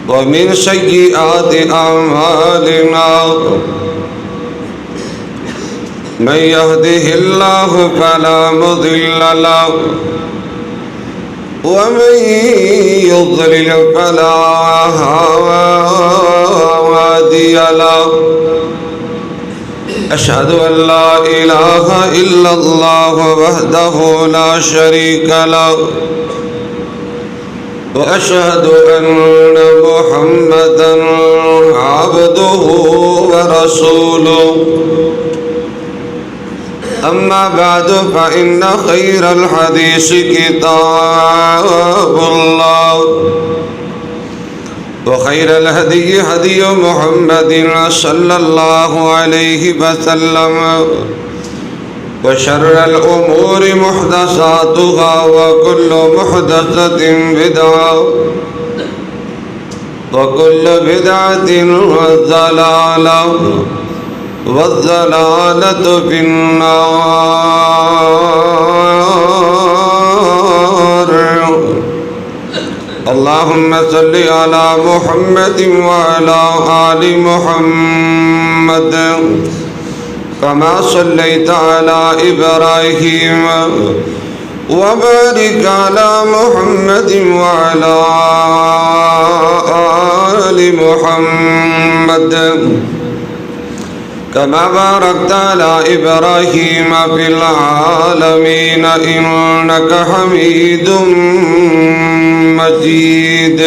ومن سيئات أعمالنا من يهده الله فلا مضل له ومن يضلل فلا هادي له أشهد أن لا إله إلا الله وحده لا شريك له وأشهد أن محمدًا عبده ورسوله أما بعد فإن خير الحديث كتاب الله وخير الهدي هدي محمد صلى الله عليه وسلم وشر الأمور محدثاتها وكل محدثة بدعة وكل بدعة ضلالة والضلالة في النار. اللهم صل على محمد وعلى آل محمد كما صليت على إبراهيم وبارك على محمد وعلى آل محمد كما باركت على إبراهيم في العالمين إنك حميد مجيد.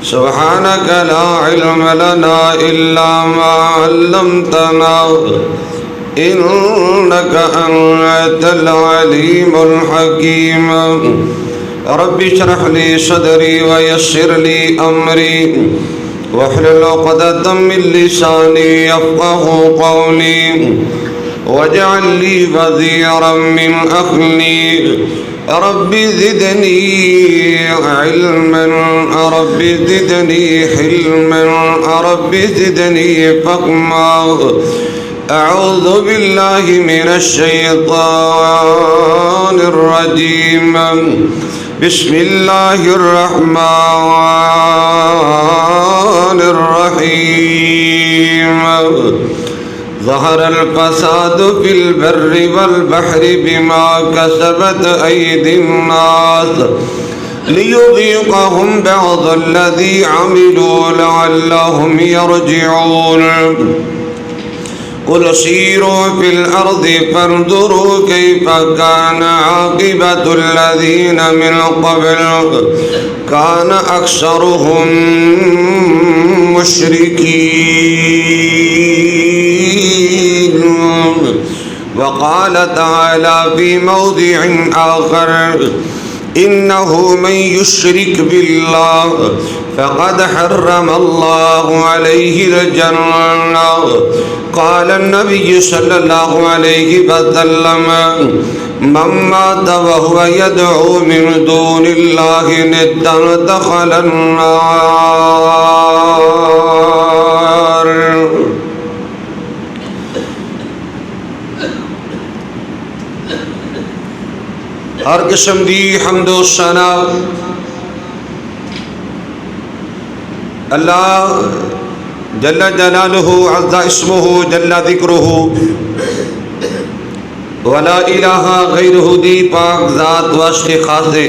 سبحانك لا علم لنا إلا ما علمتنا إنك أنت العليم الحكيم. رب اشرح لي صدري ويسر لي أمري واحلل عقدة من لساني يفقهوا قولي واجعل لي وزيرا من أهلي. رب زدني علما رب زدني حلما رب زدني فهما. أعوذ بالله من الشيطان الرجيم. بسم الله الرحمن الرحيم. ظهر الفساد في البر والبحر بما كسبت أيدي الناس ليذيقهم بعض الذي عملوا لعلهم يرجعون. قل سيروا في الأرض فانظروا كيف كان عاقبة الذين من قبل كان أكثرهم مشركين. وقال تعالى في موضع آخر إنه من يشرك بالله فقد حرم الله عليه الجنة. قال النبي صلى الله عليه وسلم من مات وهو يدعو من دون الله ندا دخل النار. ہر قسم دی حمد و ثنا اللہ جل جلالہ عز اسمہ جل ذکرہ ولا الہ غیرہ دی پاک ذات واسطے خاص ہے.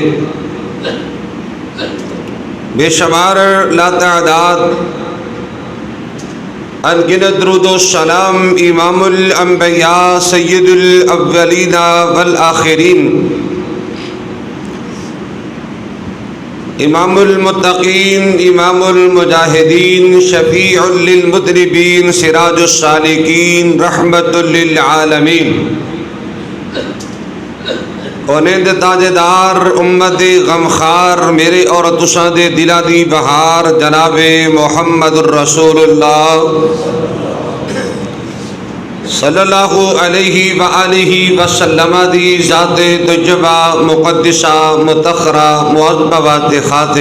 بے شمار لا تعداد انگنت درود و سلام امام الانبیاء سید الاولین والآخرین امام المتقین امام المجاہدین شفیع للمذنبین سراج السالکین رحمت للعالمین اونند تاجدار امت غمخار میرے اور تساں دے دلا دی بہار جناب محمد الرسول اللہ صلی اللہ علیہ وآلہ وسلم دی ذات تجبہ مقدسہ متخرہ معظمہ واتخاتِ.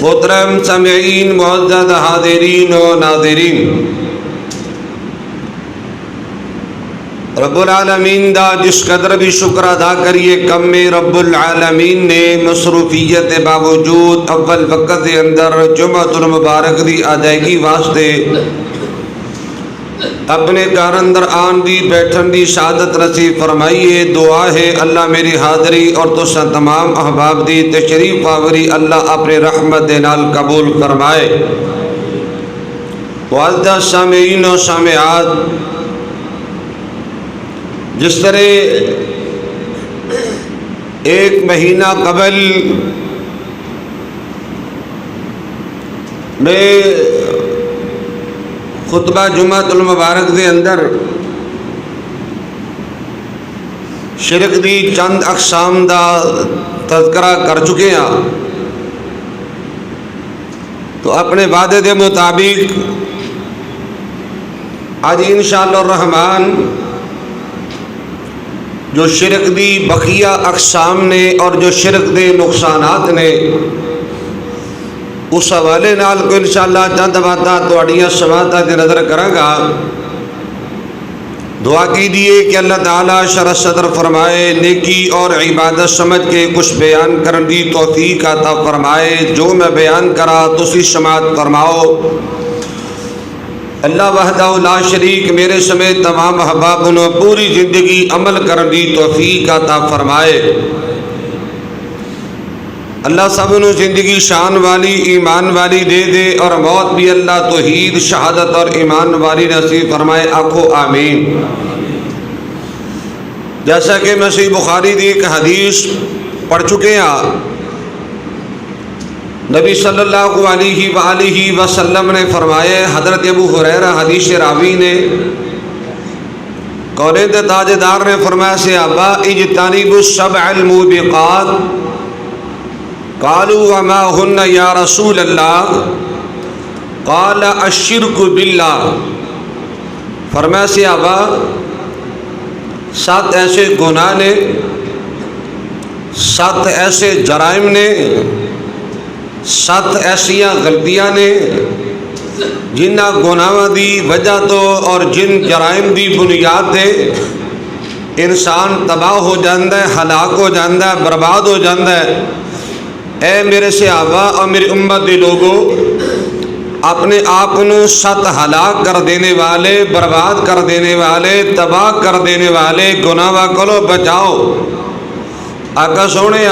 محترم سامعین معزز حاضرین و ناظرین، رب العالمین دا جس قدر بھی شکر ادا کریے کم میں رب العالمین نے مصروفیت باوجود اول وقت دے اندر جمعۃ المبارک دی ادائیگی واسطے اپنے گھر اندر آن دی بیٹھن دی سعادت نصیب فرمائیے۔ دعا ہے اللہ میری حاضری اور تساں تمام احباب دی تشریف آوری اللہ اپنے رحمت دے نال قبول فرمائے۔ معزز سامعین و سامعات، جس طرح ایک مہینہ قبل میں خطبہ جمعۃ المبارک دے اندر شرک دی چند اقسام دا تذکرہ کر چکے ہیں، تو اپنے وعدے دے مطابق آج انشاءاللہ الرحمن جو شرک دی بقیہ اقسام نے اور جو شرک دے نقصانات نے اس حوالے نال کو انشاءاللہ چند باتاں تواڈیاں سماعتاں تے نظر کراں گا۔ دعا کیجیے کہ اللہ تعالیٰ شرح صدر فرمائے، نیکی اور عبادت سمجھ کے کچھ بیان کرن دی توفیق عطا فرمائے۔ جو میں بیان کرا تسی سماعت فرماؤ۔ اللہ وحدہ لا شریک میرے سمیت تمام احباب نے پوری زندگی عمل کرن دی توفیق عطا فرمائے۔ اللہ سب نے زندگی شان والی ایمان والی دے دے اور موت بھی اللہ توحید شہادت اور ایمان والی نصیب فرمائے، آخو آمین۔ جیسا کہ میں صحیح بخاری دی ایک حدیث پڑھ چکے ہیں، نبی صلی اللہ علیہ وآلہ وسلم نے فرمایا، حضرت ابو ہریرہ حدیث راوی نے، کونین دے تاجدار نے فرمایا، صحابہ اجتنبوا السبع الموبقات، قالوا وما ہن یا رسول اللہ، قال الشرک باللہ۔ فرمایا صحابہ 7 ایسے گناہ نے، 7 ایسے جرائم نے، 7 ایسیاں غلطیاں نے جنہ گناہاں دی وجہ تو اور جن جرائم دی بنیاد دے انسان تباہ ہو جاندہ ہے، ہلاک ہو جاندہ ہے، برباد ہو جاندہ ہے۔ اے میرے صحابہ اور میری امت دے لوگوں، اپنے آپ کو 7 ہلاک کر دینے والے، برباد کر دینے والے، تباہ کر دینے والے گناہ کو بچاؤ۔ آقا سونے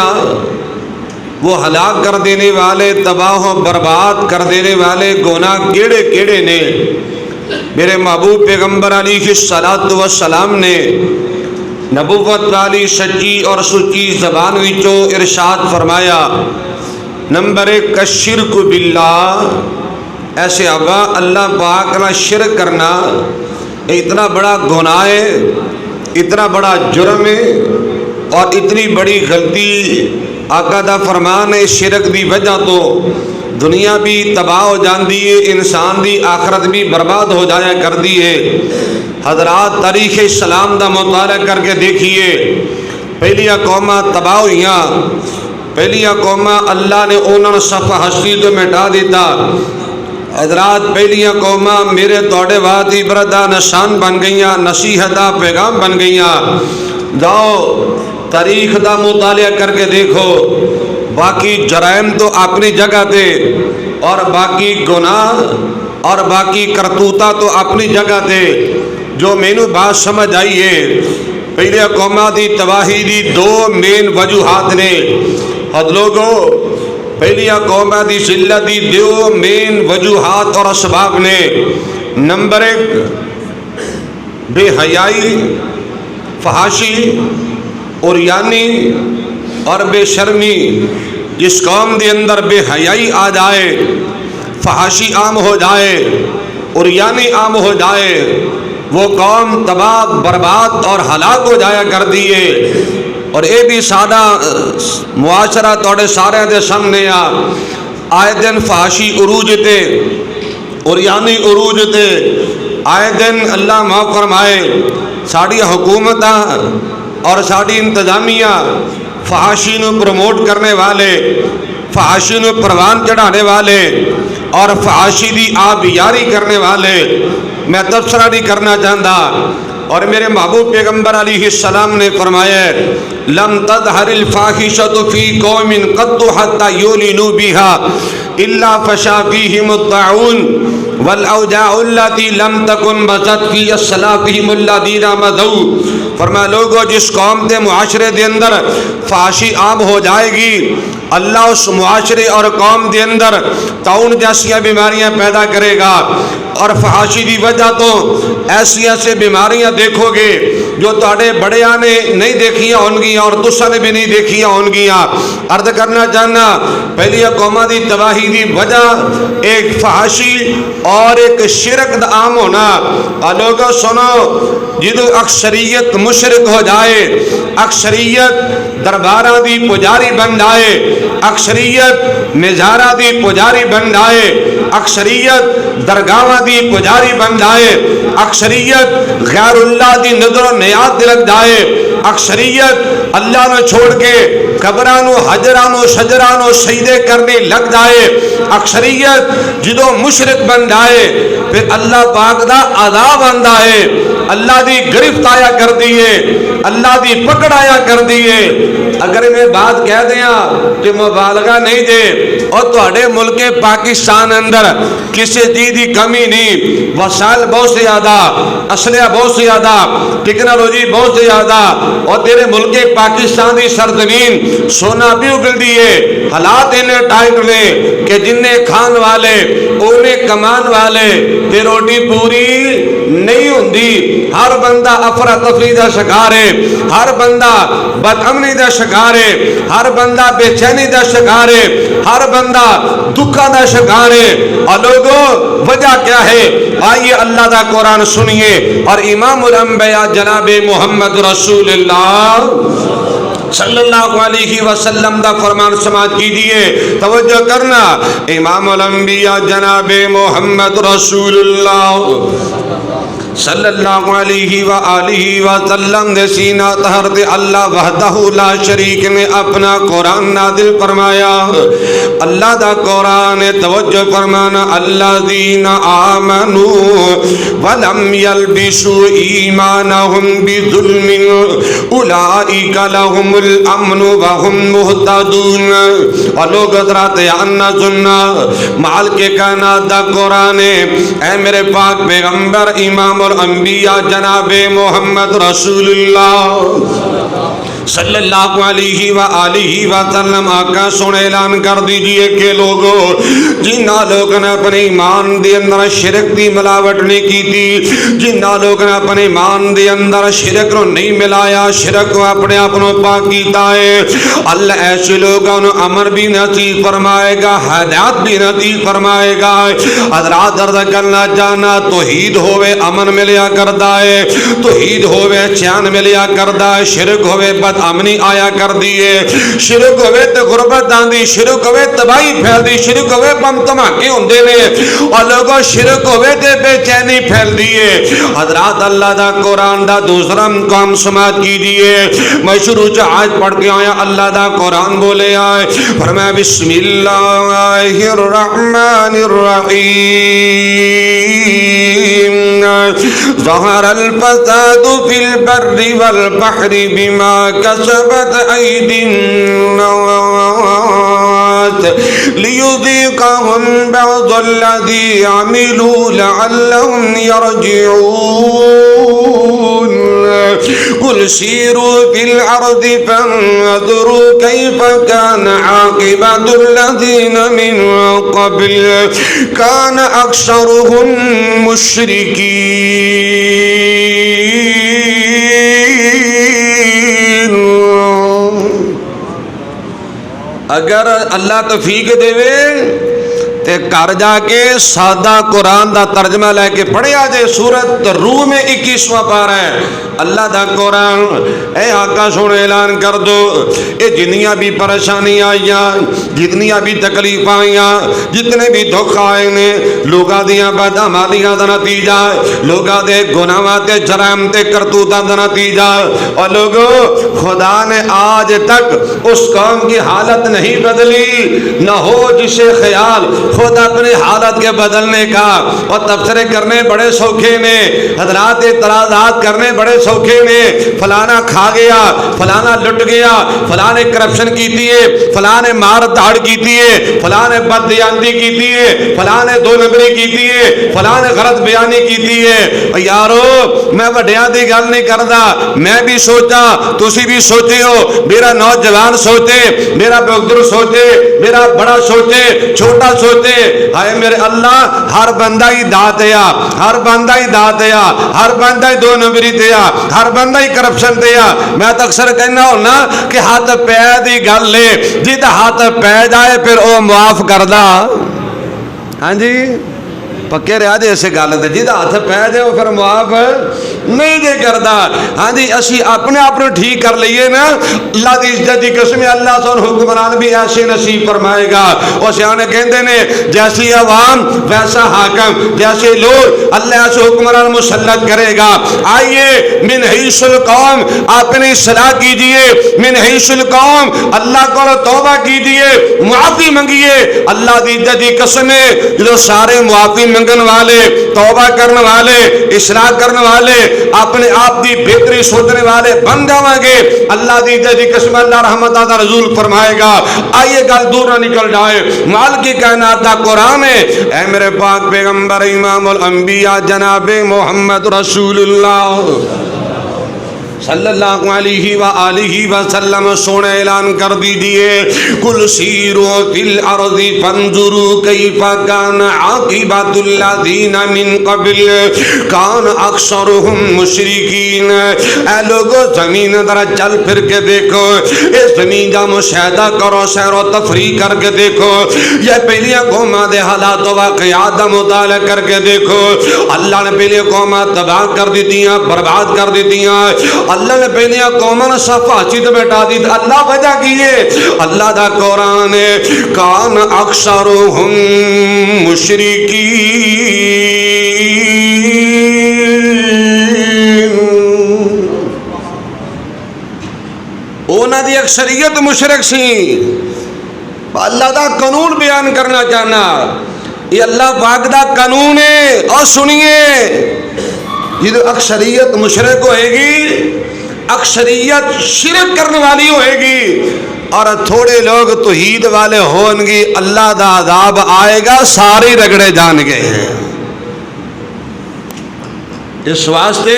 وہ ہلاک کر دینے والے، تباہ و برباد کر دینے والے گناہ کیڑے کیڑے نے؟ میرے محبوب پیغمبر علیہ الصلوۃ والسلام نے نبوت والی سچی اور سچی زبان وچوں ارشاد فرمایا، نمبر 1 الشرک باللہ۔ ایسے ابا اللہ پاک کا شرک کرنا اتنا بڑا گناہ ہے، اتنا بڑا جرم ہے اور اتنی بڑی غلطی۔ آقا دا فرمان ہے، شرک دی وجہ تو دنیا بھی تباہ ہو جاندی ہے، انسان دی آخرت بھی برباد ہو جایا کر دی ہے۔ حضرات تاریخ اسلام دا مطالعہ کر کے دیکھیے، پہلیاں قوماں تباہ ہوئیاں، پہلیاں قوماں اللہ نے انہوں صفحہ ہستی تو مٹا دیتا۔ حضرات پہلیاں قوماں میرے توڑے واد عبرت دا نشان بن گئیاں، نصیحت دا پیغام بن گئیاں۔ جاؤ تاریخ دا مطالعہ کر کے دیکھو، باقی جرائم تو اپنی جگہ تے اور باقی گناہ اور باقی کرتوتا تو اپنی جگہ تے۔ جو مینو بات سمجھ آئی ہے، پہلے قوماں دی تباہی دی 2 مین وجوہات نے۔ حد لوگو پہلی قوماں دی ذلت دی 2 مین وجوہات اور اسباب نے۔ نمبر 1 بے حیائی، فحاشی، اوریانی اور بے شرمی۔ جس قوم دے اندر بے حیائی آ جائے، فحاشی عام ہو جائے، اوریانی عام ہو جائے، وہ قوم تباہ برباد اور ہلاک ہو جایا کر دیے۔ اور اے بھی سادہ معاشرہ توڑے سارے دے سامنے آئے دن فحاشی عروج تے، اوریانی عروج تے، آئے دن اللہ معاف فرمائے ساڑی حکومتاں اور ساڑی انتظامیہ فحاشی نو پروموٹ کرنے والے، فحاشی نو پروان چڑھانے والے اور فحاشی دی آبیاری کرنے والے۔ میں تبصرہ نہیں کرنا چاہتا، اور میرے محبوب پیغمبر علیہ السلام نے فرمایا لم تظہر الفاحشۃ فی قوم قط حتی یعلنوا بها الا فشا فیہم الطاعون والاوجاع التي لم تكن مضت في اسلافهم الذين مضوا. فرمایا لوگوں جس قوم کے معاشرے دے اندر فحاشی عام ہو جائے گی اللہ اس معاشرے اور قوم دے اندر طاعون جیسی بیماریاں پیدا کرے گا. اور فحاشی دی وجہ تو ایسی ایسے بیماریاں دیکھو گے جو تہاڈے بڑیاں نے نہیں دیکھیاں ہون گیاں اور تساں نے بھی نہیں دیکھیاں ہون گیاں. عرض کرنا چاہنا پہلی قوماں دی تباہی دی وجہ ایک فحاشی اور ایک شرک دا عام ہونا. لوگوں سنو جدو اکثریت مشرک ہو جائے، اکثریت درباراں دی پجاری بن جائے، اکثریت مزارہ دی پجاری بن جائے، اکثریت درگاہاں دی پجاری بن جائے، اکثریت غیر اللہ دی نظر و نیاز لگ جائے، اکثریت اللہ نو چھوڑ کے قبرانو حجرانو شجرانو سجدے کرنے لگ جائے، اکثریت جدو مشرک بن جائے پھر اللہ پاک دا عذاب آندا ہے، اللہ دی گرفت آیا کر دیئے، اللہ دی پکڑ آیا کر دیئے. اگر میں بات کہہ دیا کہ مبالغہ نہیں دے اور تہاڈے ملک پاکستان اندر کسی چیز دی کمی نہیں، وسائل بہت سے زیادہ، اسلحہ بہت سے زیادہ، ٹیکنالوجی بہت سے زیادہ، اور تیرے ملک پاکستان دی سرزمین سونا بھی اگل دیئے، حالات انہیں ٹائٹ نے کہ جنہیں کھان والے انہیں کمان والے تے روٹی پوری نہیں ہوندی. ہر بندہ افراتفری دا شکار ہے، ہر بندہ بد امنی دا شکار ہے، ہر بندہ بے چینی دا شکار ہے، ہر بندہ دکھا دا شکار ہے. اور لوگوں وجہ کیا ہے؟ آئیے اللہ دا قرآن سنیے اور امام الانبیاء جناب محمد رسول اللہ صلی اللہ علیہ وسلم دا فرمان سماعت کیجئے. توجہ کرنا، امام الانبیاء جناب محمد رسول اللہ صلی اللہ علیہ وآلہ وسلم دے سینہ تہر دے اللہ وحدہ لا شریک نے اپنا قرآن نازل فرمایا. اللہ دا قرآن توجہ فرمانا الذین آمنوا ولم یلبسوا ایمانہم بظلم اولئک لہم الامن وہم مہتدون. اور لوگ حضرات آنا سننا مال کے کائنات دا قرآن اے میرے پاک پیغمبر امام الانبیاء جناب محمد رسول اللہ صلی اللہ علیہ وآلہ وسلم آقا سنے اعلان کر دیجئے کہ لوگوں جنہاں لوگوں نے اپنے ایمان دے اندر شرک دی ملاوٹ نہیں کی تھی، جنہاں لوگوں نے اپنے ایمان دے اندر شرک رو نہیں ملایا، شرک کو اپنے اپنوں پاک کیتا ہے، اللہ ایسے لوگوں نے امر بھی نصیب فرمائے گا، ہدایت بھی نصیب فرمائے گا. حضرات عرض کرنا جانا توحید ہوئے امن ملیا کردہ ہے، توحید ہوئے چین ملیا کردہ ہے، شرک ہوئے بد امنی آیا کر دیئے، شرک ہوئے تو غربت آندی، شرک ہوئے تباہی پھیل دی، شرک ہوئے بم تماکے ہوندے نے اور لوگوں شرک ہوئے تے بے چینی پھیل دیئے. حضرات اللہ دا قرآن دا دوسرا مقام سماعت کیجئے. میں شروع سے آج پڑھ کے آیا اللہ دا قرآن بولے آئے فرمایا بسم اللہ الرحمن الرحیم ظہر الفساد فی البر والبحر بما کسبت ایدی الناس لیذیقہم بعض الذی عملوا لعلہم یرجعون قل سیروا فی الارض فانظروا کیف کان عاقبت الذین من قبل کان اکثرهم مشرکین. اگر اللہ توفیق دے تے گھر جا کے سادہ قرآن دا ترجمہ لے کے پڑھے آجے. سورت روح میں 21واں پارہ ہے. اللہ دا قرآن اے آقا سن اعلان کر دو اے جنیاں بھی پریشانی آئیاں جتنی بھی تکلیف آئیاں جتنے بھی دکھ آئے نے لوگاں دیاں بدعمالیاں دا نتیجہ لوگاں دے گناہاں تے جرائم تے کرتوتاں دا نتیجہ اور لوگوں خدا نے آج تک اس قوم کی حالت نہیں بدلی نہ ہو جسے خیال خود اپنی حالت کے بدلنے کا اور تبصرے کرنے بڑے سوکھے نے حضرات اعتراضات کرنے بڑے سوکھے نے فلانا کھا گیا فلانا لٹ گیا فلاں نے کرپشن کی ہے فلاں نے مار دھاڑ کی ہے فلاں نے بددیانتی کی ہے فلاں نے دو نمبری کی ہے فلاں نے غلط بیانی کی ہے یارو میں وڈیاں دی گل نہیں کردا میں بھی سوچا تسی بھی سوچے ہو میرا نوجوان سوچے میرا بزرگ سوچے میرا بڑا سوچے چھوٹا سوچے ہائے میرے اللہ ہر بندہ ہی دات ہے ہر بندہ ہی دات ہے ہر بندہ ہی دو نمبری دیا ہر بندہ ہی کرپشن دیا میں تو اکثر کہنا ہونا کہ ہاتھ پہ دی گل لے جی تو ہاتھ پہ جائے پھر وہ معاف کردہ ہاں جی پکے رہا جی اسے گل دے جی ہاتھ پہ جائے وہ پھر معاف نہیں جے کردا ہاں جی اسی اپنے آپ کو ٹھیک کر لئیے نا اللہ دی عزت دی قسم اللہ سن حکمران بھی ایسے نصیب فرمائے گا اور سیانے کہندے نے جیسی عوام ویسا حاکم جیسے لوگ اللہ ایسے حکمران مسلط کرے گا آئیے من حیث القوم اپنی اصلاح کیجئے من حیث القوم اللہ کو توبہ کیجئے معافی منگیے اللہ دی عزت دی قسم جو سارے معافی منگن والے توبہ کرنے والے اصلاح کرنے والے اپنے آپ دی بہتری سوچنے والے بن جاؤں گے اللہ دی عزت دی قسم اللہ رحمت آدھا رسول فرمائے گا آئیے گل دور نہ نکل جائے مال کی کائنات دا قرآن ہے اے میرے پاک پیغمبر امام الانبیاء جناب محمد رسول اللہ صلی اللہ علیہ وآلہ وسلم سونے اعلان کر دیجئے کل سیرو فی الارض فانظروا کیف کان عاقبت الذین من قبل کان اکثرهم مشرکین اے لوگو زمین در چل پھر کے دیکھو اس زمین کا مشاہدہ کرو سیر و تفریح کر کے دیکھو یہ پہلیاں قوماں دے حالات و واقعات دا مطالعہ کر کے دیکھو اللہ نے پہلی قوماں تباہ کر دیتیاں برباد کر دیتیاں اللہ نے پہلے قوموں نے صفحہ چیت بیٹھا دی اللہ وجہ کیے اللہ دا قرآن کان اکثرهم مشرکین اونا دی اکثریت مشرک سی اللہ دا قانون بیان کرنا چاہنا یہ اللہ پاک دا قانون ہے اور سنیے جدو اکثریت مشرک ہوئے گی اکثریت شرک کرنے والی ہوئے گی اور تھوڑے لوگ توحید والے ہون گی اللہ دا عذاب آئے گا ساری رگڑے جان گئے ہیں اس واسطے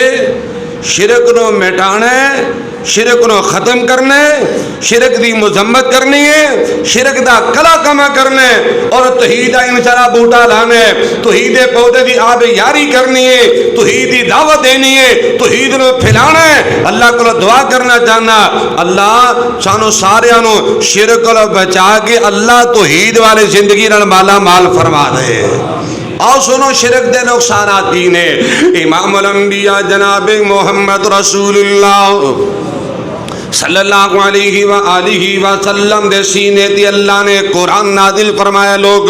شرک نو مٹانے شرک نو ختم کرنے شرک دی مذمت کرنی ہے شرک دا کلا کما کرنے اور توحید انشاءاللہ بوٹا لانے توحید پودے دی آب یاری کرنی ہے توحید دی دعوت دینی ہے توحید نو پھیلانا ہے اللہ کو دعا کرنا چاہنا اللہ سانو سارے انو شرک کو بچا کے اللہ توحید والے زندگی نال مالا مال فرما دے اور سنو شرک دے نقصانات دین ہے امام الانبیاء جناب محمد رسول اللہ صلی اللہ علیہ وآلہ وسلم دے سینے تی اللہ نے قرآن نازل فرمایا لوگ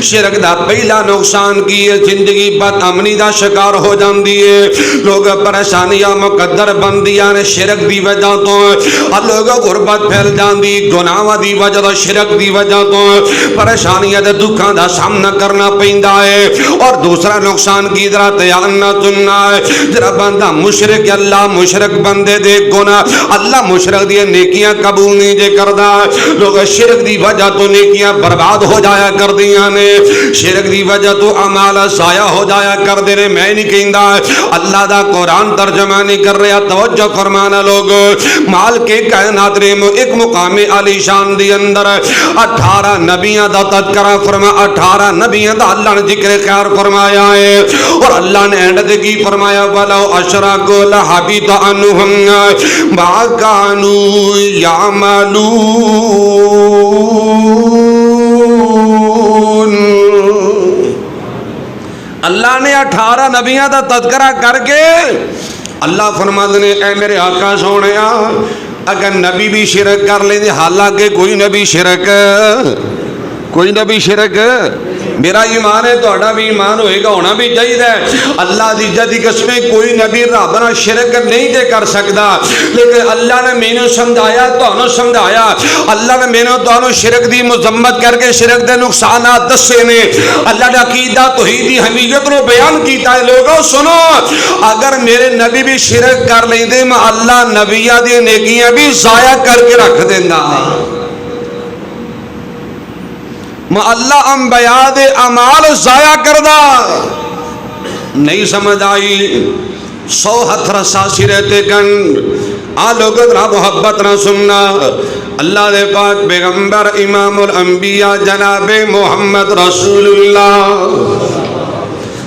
شرک دا پہلا نقصان کیے زندگی بد امنی دا شکار ہو جان دیئے لوگ پریشانیاں مقدر بندیاں نے شرک دی وجہ تو اور لوگ غربت پھیل جان دی گناہ دی وجہ تو شرک دی وجہ تو پریشانیاں دے دکھاں دا سامنا کرنا پیندا ہے اور دوسرا نقصان کی درہ تیان نہ سننا ہے جرا بندہ مشرک اللہ مشرک بندے دے گناہ اللہ مشرک دی نیکیاں قبول نہیں جے کردہ لوگ شرک دی وجہ تو نیکیاں برباد ہو جایا کر دیا نے شرک دی وجہ تو عمال سایہ ہو جایا کر دینے میں نہیں کہندہ اللہ دا قرآن ترجمہ نہیں کر رہا توجہ فرمانا لوگ مال کے کائنات ریم ایک مقام علی شان دی اندر 18 نبیاں دا تذکرہ فرما 18 نبیاں دا اللہ نے ذکر خیر فرمایا ہے اور اللہ نے اینڈ دے کی فرمایا وَلَوْ أَشْرَكُوا لَحَبِطَ عَنْهُمْ مَا كَانُوا يَعْمَلُونَ اللہ نے 18 نبیاں دا تذکرہ کر کے اللہ فرماتے نے اے میرے آقا سونیا اگر نبی بھی شرک کر لیں، حالانکہ کوئی نبی شرک میرا ایمان ہے، تہاڈا بھی ایمان ہوئے گا، ہونا بھی چاہیے۔ اللہ دی عزت دی قسم کوئی نبی رب نال شرک نہیں دے کر سکتا، لیکن اللہ نے مینوں سمجھایا، تانوں سمجھایا، اللہ نے مینوں تانوں شرک دی مذمت کر کے شرک دے نقصانات دسے نے، اللہ نے عقیدہ توحید دی حمیت نو بیان کیتا ہے۔ لوگوں سنو، اگر میرے نبی بھی شرک کر لیندے، میں اللہ نبیاں دی نیکیاں بھی ضائع کر کے رکھ دیندا، میں اللہ انبیاء دے اعمال ضائع کردہ۔ نہیں سمجھ آئی؟ 100 ہتھ رسا سرے تے گن آ لوگوں را محبت نہ سننا۔ اللہ دے پاک پیغمبر امام الانبیاء جناب محمد رسول اللہ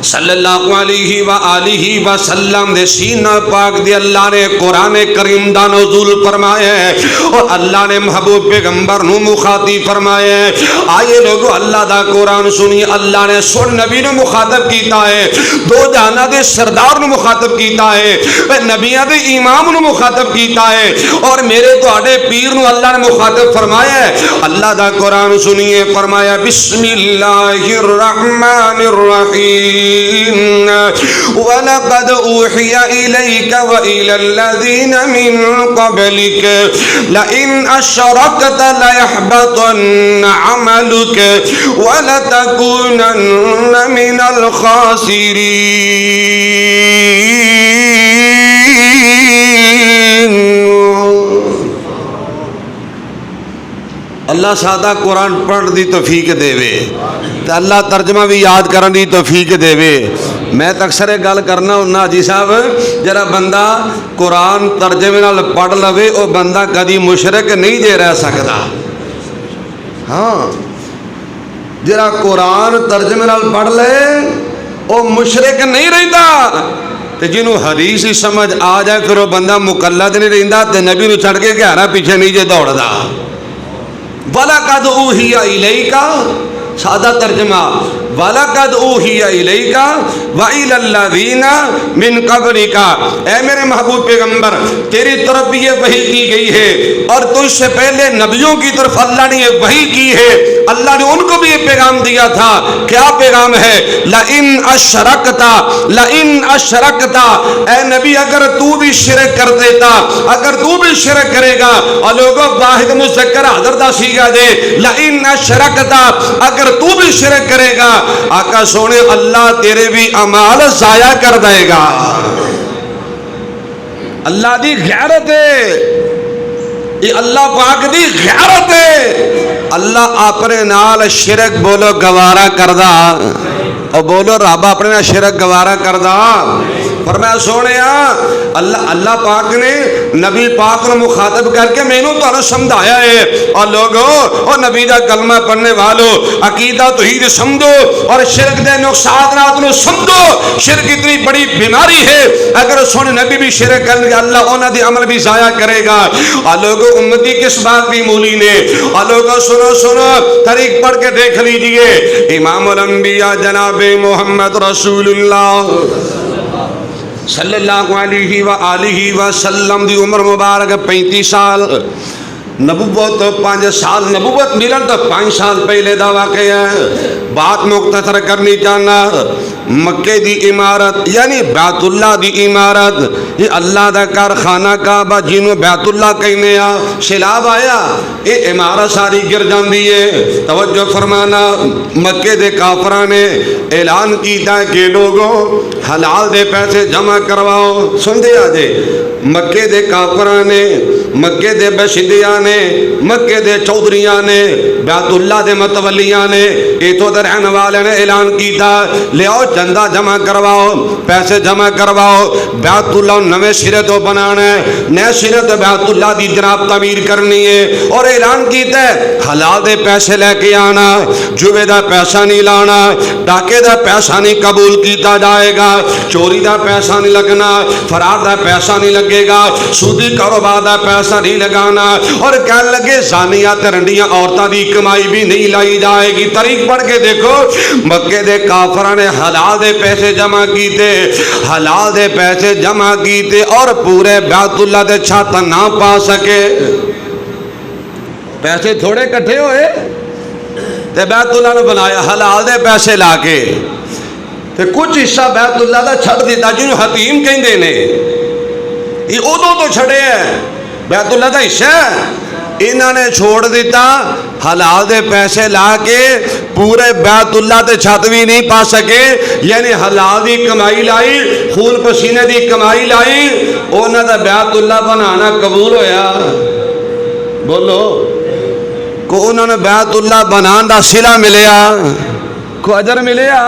صلی اللہ علیہ وآلہ وسلم دے سینہ پاک دے اللہ نے قرآن کریم دا نزول فرمایا ہے، اور اللہ نے محبوب پیغمبر نو مخاطب فرمایا ہے۔ آئے لوگو اللہ دا قرآن سنی، اللہ نے سن نبی نو مخاطب کیتا ہے، دو جہاناں دے سردار نو مخاطب کیتا ہے، نبیاں دے امام نو مخاطب کیتا ہے، اور میرے تواڈے پیر نو اللہ نے مخاطب فرمایا ہے۔ اللہ دا قرآن سنیے، فرمایا بسم اللہ الرحمن الرحیم وَلَقَدْ أُوحِيَ إِلَيْكَ وَإِلَى الَّذِينَ مِن قَبْلِكَ لَئِنْ أَشْرَكْتَ لَيَحْبَطَنَّ عَمَلُكَ وَلَتَكُونَنَّ مِنَ الْخَاسِرِينَ۔ اللہ سادہ قرآن پڑھ دی توفیق دے وے، اللہ ترجمہ بھی یاد کرن دی توفیق دے وے۔ میں اکثر گل کرنا ہونا حاجی صاحب، جرا بندہ قرآن ترجمے نال پڑھ لوے او بندہ کدی مشرک نہیں جے رہ سکتا۔ ہاں، جرا قرآن ترجمے نال پڑھ لے او مشرک نہیں رہندا، تے جنوں حدیث ہی سمجھ آ جائے پھر وہ بندہ مقلد نہیں رہندا، تے نبی نو چھڑ کے گھرا پیچھے نہیں جے دوڑدا۔ وَلَقَدْ أُوحِيَ إِلَيْكَ، سادہ ترجمہ، وَلَقَدْ أُوحِيَ إِلَيْكَ وَإِلَى الَّذِينَ مِن قَبْلِكَ، اے میرے محبوب پیغمبر تیری طرف بھی یہ وحی کی گئی ہے، اور تجھ سے پہلے نبیوں کی طرف اللہ نے یہ وحی کی ہے، اللہ نے ان کو بھی یہ پیغام دیا تھا۔ کیا پیغام ہے؟ لَإِنْ أَشْرَكْتَ، لَإِنْ أَشْرَكْتَ، اے نبی اگر تو بھی شرک کر دیتا، اگر تو بھی شرک کرے گا، اور لوگوں واحد مذکر حضر دا سیگا دے، لَإِنْ أَشْرَكْتَ، اگر تو بھی شرک کرے گا، آقا سونے اللہ تیرے بھی اعمال ضائع کر دے گا۔ اللہ دی غیرت ہے، یہ اللہ پاک دی غیرت ہے۔ اللہ اپنے نال شرک بولو گوارا کردہ، اور بولو رب اپنے نال شرک گوارا کردہ۔ فرمایا سونیا اللہ پاک نے نبی پاک کو مخاطب کر کے میں نے تو سمجھایا ہے، اور لوگوں اور نبی دا کلمہ پڑھنے والوں عقیدہ توحید سمجھو اور شرک دے نقصانات نو سمجھو۔ شرک اتنی بڑی بیماری ہے، اگر سونے نبی بھی شرک کریں گے اللہ انہاں دی عمل بھی ضائع کرے گا۔ اور لوگوں امتی کس بات بھی مولی نے، اور لوگوں سنو طریق پڑھ کے دیکھ لیجئے، امام الانبیاء جناب محمد رسول اللہ صلی اللہ علیہ وآلہ وسلم دی عمر مبارک 35 سال، نبوت 5 سال، نبوت ملن تو 5 سال پہلے دا واقعہ ہے۔ بات مختصر کرنی چاہنا، مکے دی عمارت یعنی بیت اللہ دی عمارت، یہ اللہ دا کارخانہ کعبہ جنوں بیت اللہ کہنے آ، سیلاب آیا یہ عمارت ساری گر جاندی ہے۔ توجہ فرمانا، مکے دے کافراں نے اعلان کیتا ہے کہ لوگوں حلال دے پیسے جمع کرواؤ۔ سن دے آجے، مکے دے کافراں نے، مکے دے بشندیاں نے، مکے دے چودھریاں نے، بیت اللہ دے متولیاں نے، ایتھوں دے رہن والے نے اعلان کیتا لے آؤ چندہ جمع کرواؤ، پیسے جمع کرواؤ، بیت اللہ نوے سرے تو بنانا ہے، نئے سرے تو بیت اللہ دی جناب تعمیر کرنی ہے، اور اعلان کیتا ہے حلال دے پیسے لے کے آنا، جوے دا پیسہ نہیں لانا، ڈاکے دا پیسہ نہیں قبول کیتا جائے گا، چوری دا پیسہ نہیں لگنا، فرار دا پیسہ نہیں لگے گا، سودی کاروبار دا پیسہ پیسہ نہیں لگانا، اور کہنے لگے زانیات رنڈیاں عورتوں کی کمائی بھی نہیں لائی جائے گی۔ طریق پڑھ کے دیکھو، مکے دے کافراں نے حلال دے پیسے جمع کیتے، حلال دے پیسے جمع کیتے اور پورے بیت اللہ دے چھت نہ پا سکے۔ پیسے تھوڑے کٹھے ہوئے تے بیت اللہ نے بنایا حلال دے پیسے لا کے، تے کچھ حصہ بیت اللہ دا چھڈ دیتا جنوں حتیم کہندے نے۔ یہ ادو تو چھڑے ہے، بیت اللہ دا حصہ ہے، انہوں نے چھوڑ دیتا حلال دے پیسے لا کے، پورے بیت اللہ تے چھت بھی نہیں پا سکے۔ یعنی حلال دی کمائی لائی، خون پسینے دی کمائی لائی، انہوں دا بیت اللہ بنانا قبول ہویا؟ بولو، کو انہوں نے بیت اللہ بنان دا صلہ ملیا، کو اجر ملیا؟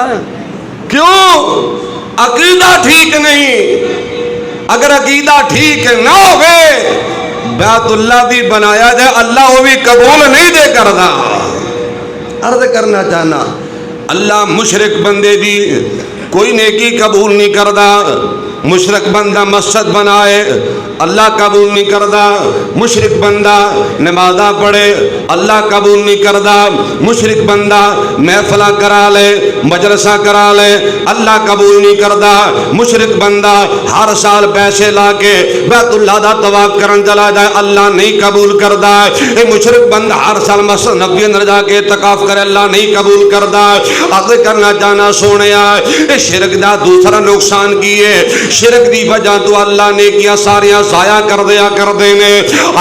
کیوں؟ عقیدہ ٹھیک نہیں۔ اگر عقیدہ ٹھیک نہ ہوئے، بیت اللہ بھی بنایا جائے، اللہ وہ بھی قبول نہیں دے کردا۔ عرض کرنا چاہنا، اللہ مشرک بندے دی کوئی نیکی قبول نہیں کردا۔ مشرک بندہ مسجد بنائے، اللہ قبول نہیں کردا۔ مشرک بندہ نمازہ پڑھے، اللہ قبول نہیں کردا۔ مشرک بندہ محفلہ کرا لے، مجلسہ کرا لے، اللہ قبول نہیں کردا۔ مشرک بندہ ہر سال پیسے لا کے بیت اللہ دا طواف کرن چلا جائے، اللہ نہیں قبول کردا۔ اے مشرک بندہ ہر سال مسجد نبوی اندر جا کے اعتکاف کرے، اللہ نہیں قبول کردا۔ عرض کرنا چاہنا سونیا، اے شرک دا دوسرا نقصان کی ہے، شرک دی وجہ تو اللہ نے کیا ساریاں ضائع کر دیا کر دینے۔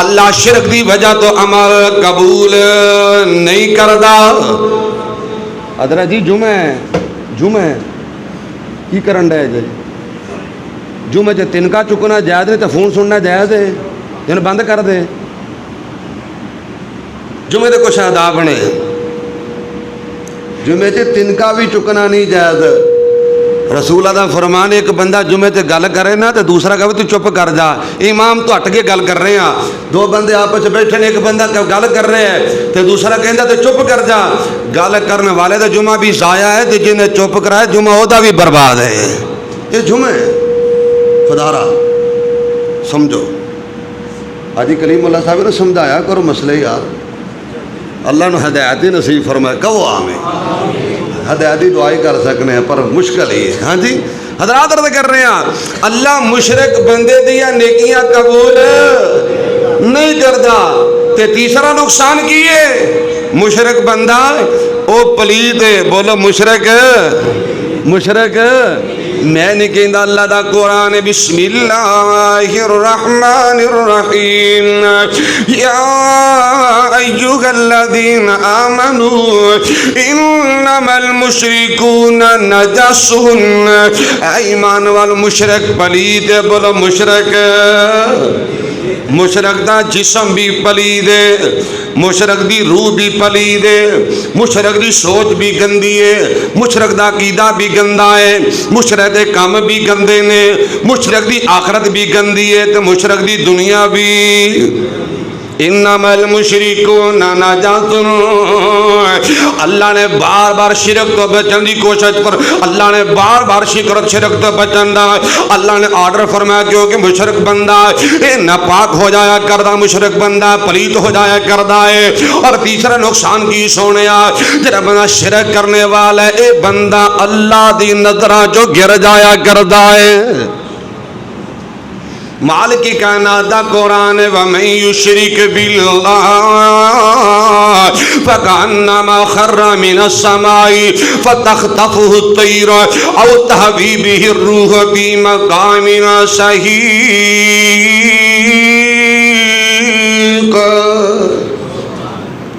اللہ شرک دی وجہ تو عمل قبول نہیں کردا۔ ادرا جی جمعہ کی کرن ڈے جی؟ جمعہ چ تنکا چکنا جائز ہے تو فون سننا جائز ہے؟ جن بند کر دے۔ جمعے دے کچھ آداب نے، جمعے چ تنکا بھی چکنا نہیں جائز۔ رسول اللہ فرمان ایک بندہ جمعے تے گل کرے نا تو دوسرا کہے تو چپ کر جا، امام تو ہٹ کے گل کر رہے ہیں، دو بندے آپس میں بیٹھے نے، ایک بندہ گل کر رہے ہیں تو دوسرا کہندا تو چپ کر جا۔ گل کرنے والے دا جمعہ بھی ضائع ہے، تے جن نے چپ کرایا جمعہ دا بھی برباد ہے۔ یہ جمعہ خدا را سمجھو۔ حاجی کلیم اللہ صاحب نے سمجھایا کرو مسئلے یار، اللہ نے ہدایت نصیب فرمائے، کہو آمین۔ ہدایتی دعائی کر سکنے ہیں پر مشکل ہی ہے۔ ہاں جی حضرات عرض کر رہے ہیں، اللہ مشرک بندے دیا نیکیاں قبول نہیں کردا۔ تے تیسرا نقصان کیے، مشرک بندہ او پلید ہے۔ بولو مشرک میں نہیں کہندا، اللہ دا قرآن بسم اللہ الرحمن الرحیم یا ایھا الذین آمنوا انما المشرکون نجس، ایمان والمشرک پلید ہے۔ بولو مشرک دا جسم بھی پلید ہے، مشرک دی روح بھی پلید ہے، مشرک دی سوچ بھی گندی ہے، مشرک دا عقیدہ بھی گندا ہے، مشرک دے کام بھی گندے نے، مشرک دی آخرت بھی گندی ہے، تو مشرک دی دنیا بھی۔ انما المشرکون نجس، اللہ نے بار بار شرک تو بچن دی کوشش پر، اللہ نے بار بار شرک تو بچن دا اللہ نے آرڈر فرمایا، کیونکہ مشرک بندہ ناپاک ہو جایا کردا، مشرک بندہ پلیت ہو جایا کردا ہے۔ اور تیسرا نقصان کی سونیا، جڑا بندہ شرک کرنے والا ہے، اے بندہ اللہ دی نظراں جو گر جایا کردا ہے۔ مالک کی کائنات دا قرآن وَمَن يُشْرِكْ بِاللَّهِ فَكَأَنَّمَا خَرَّ مِنَ السَّمَاءِ فَتَخْطَفُهُ الطَّيْرُ أَوْ تَهْوِي بِهِ الرِّيحُ فِي مَكَانٍ سَحِيقٍ۔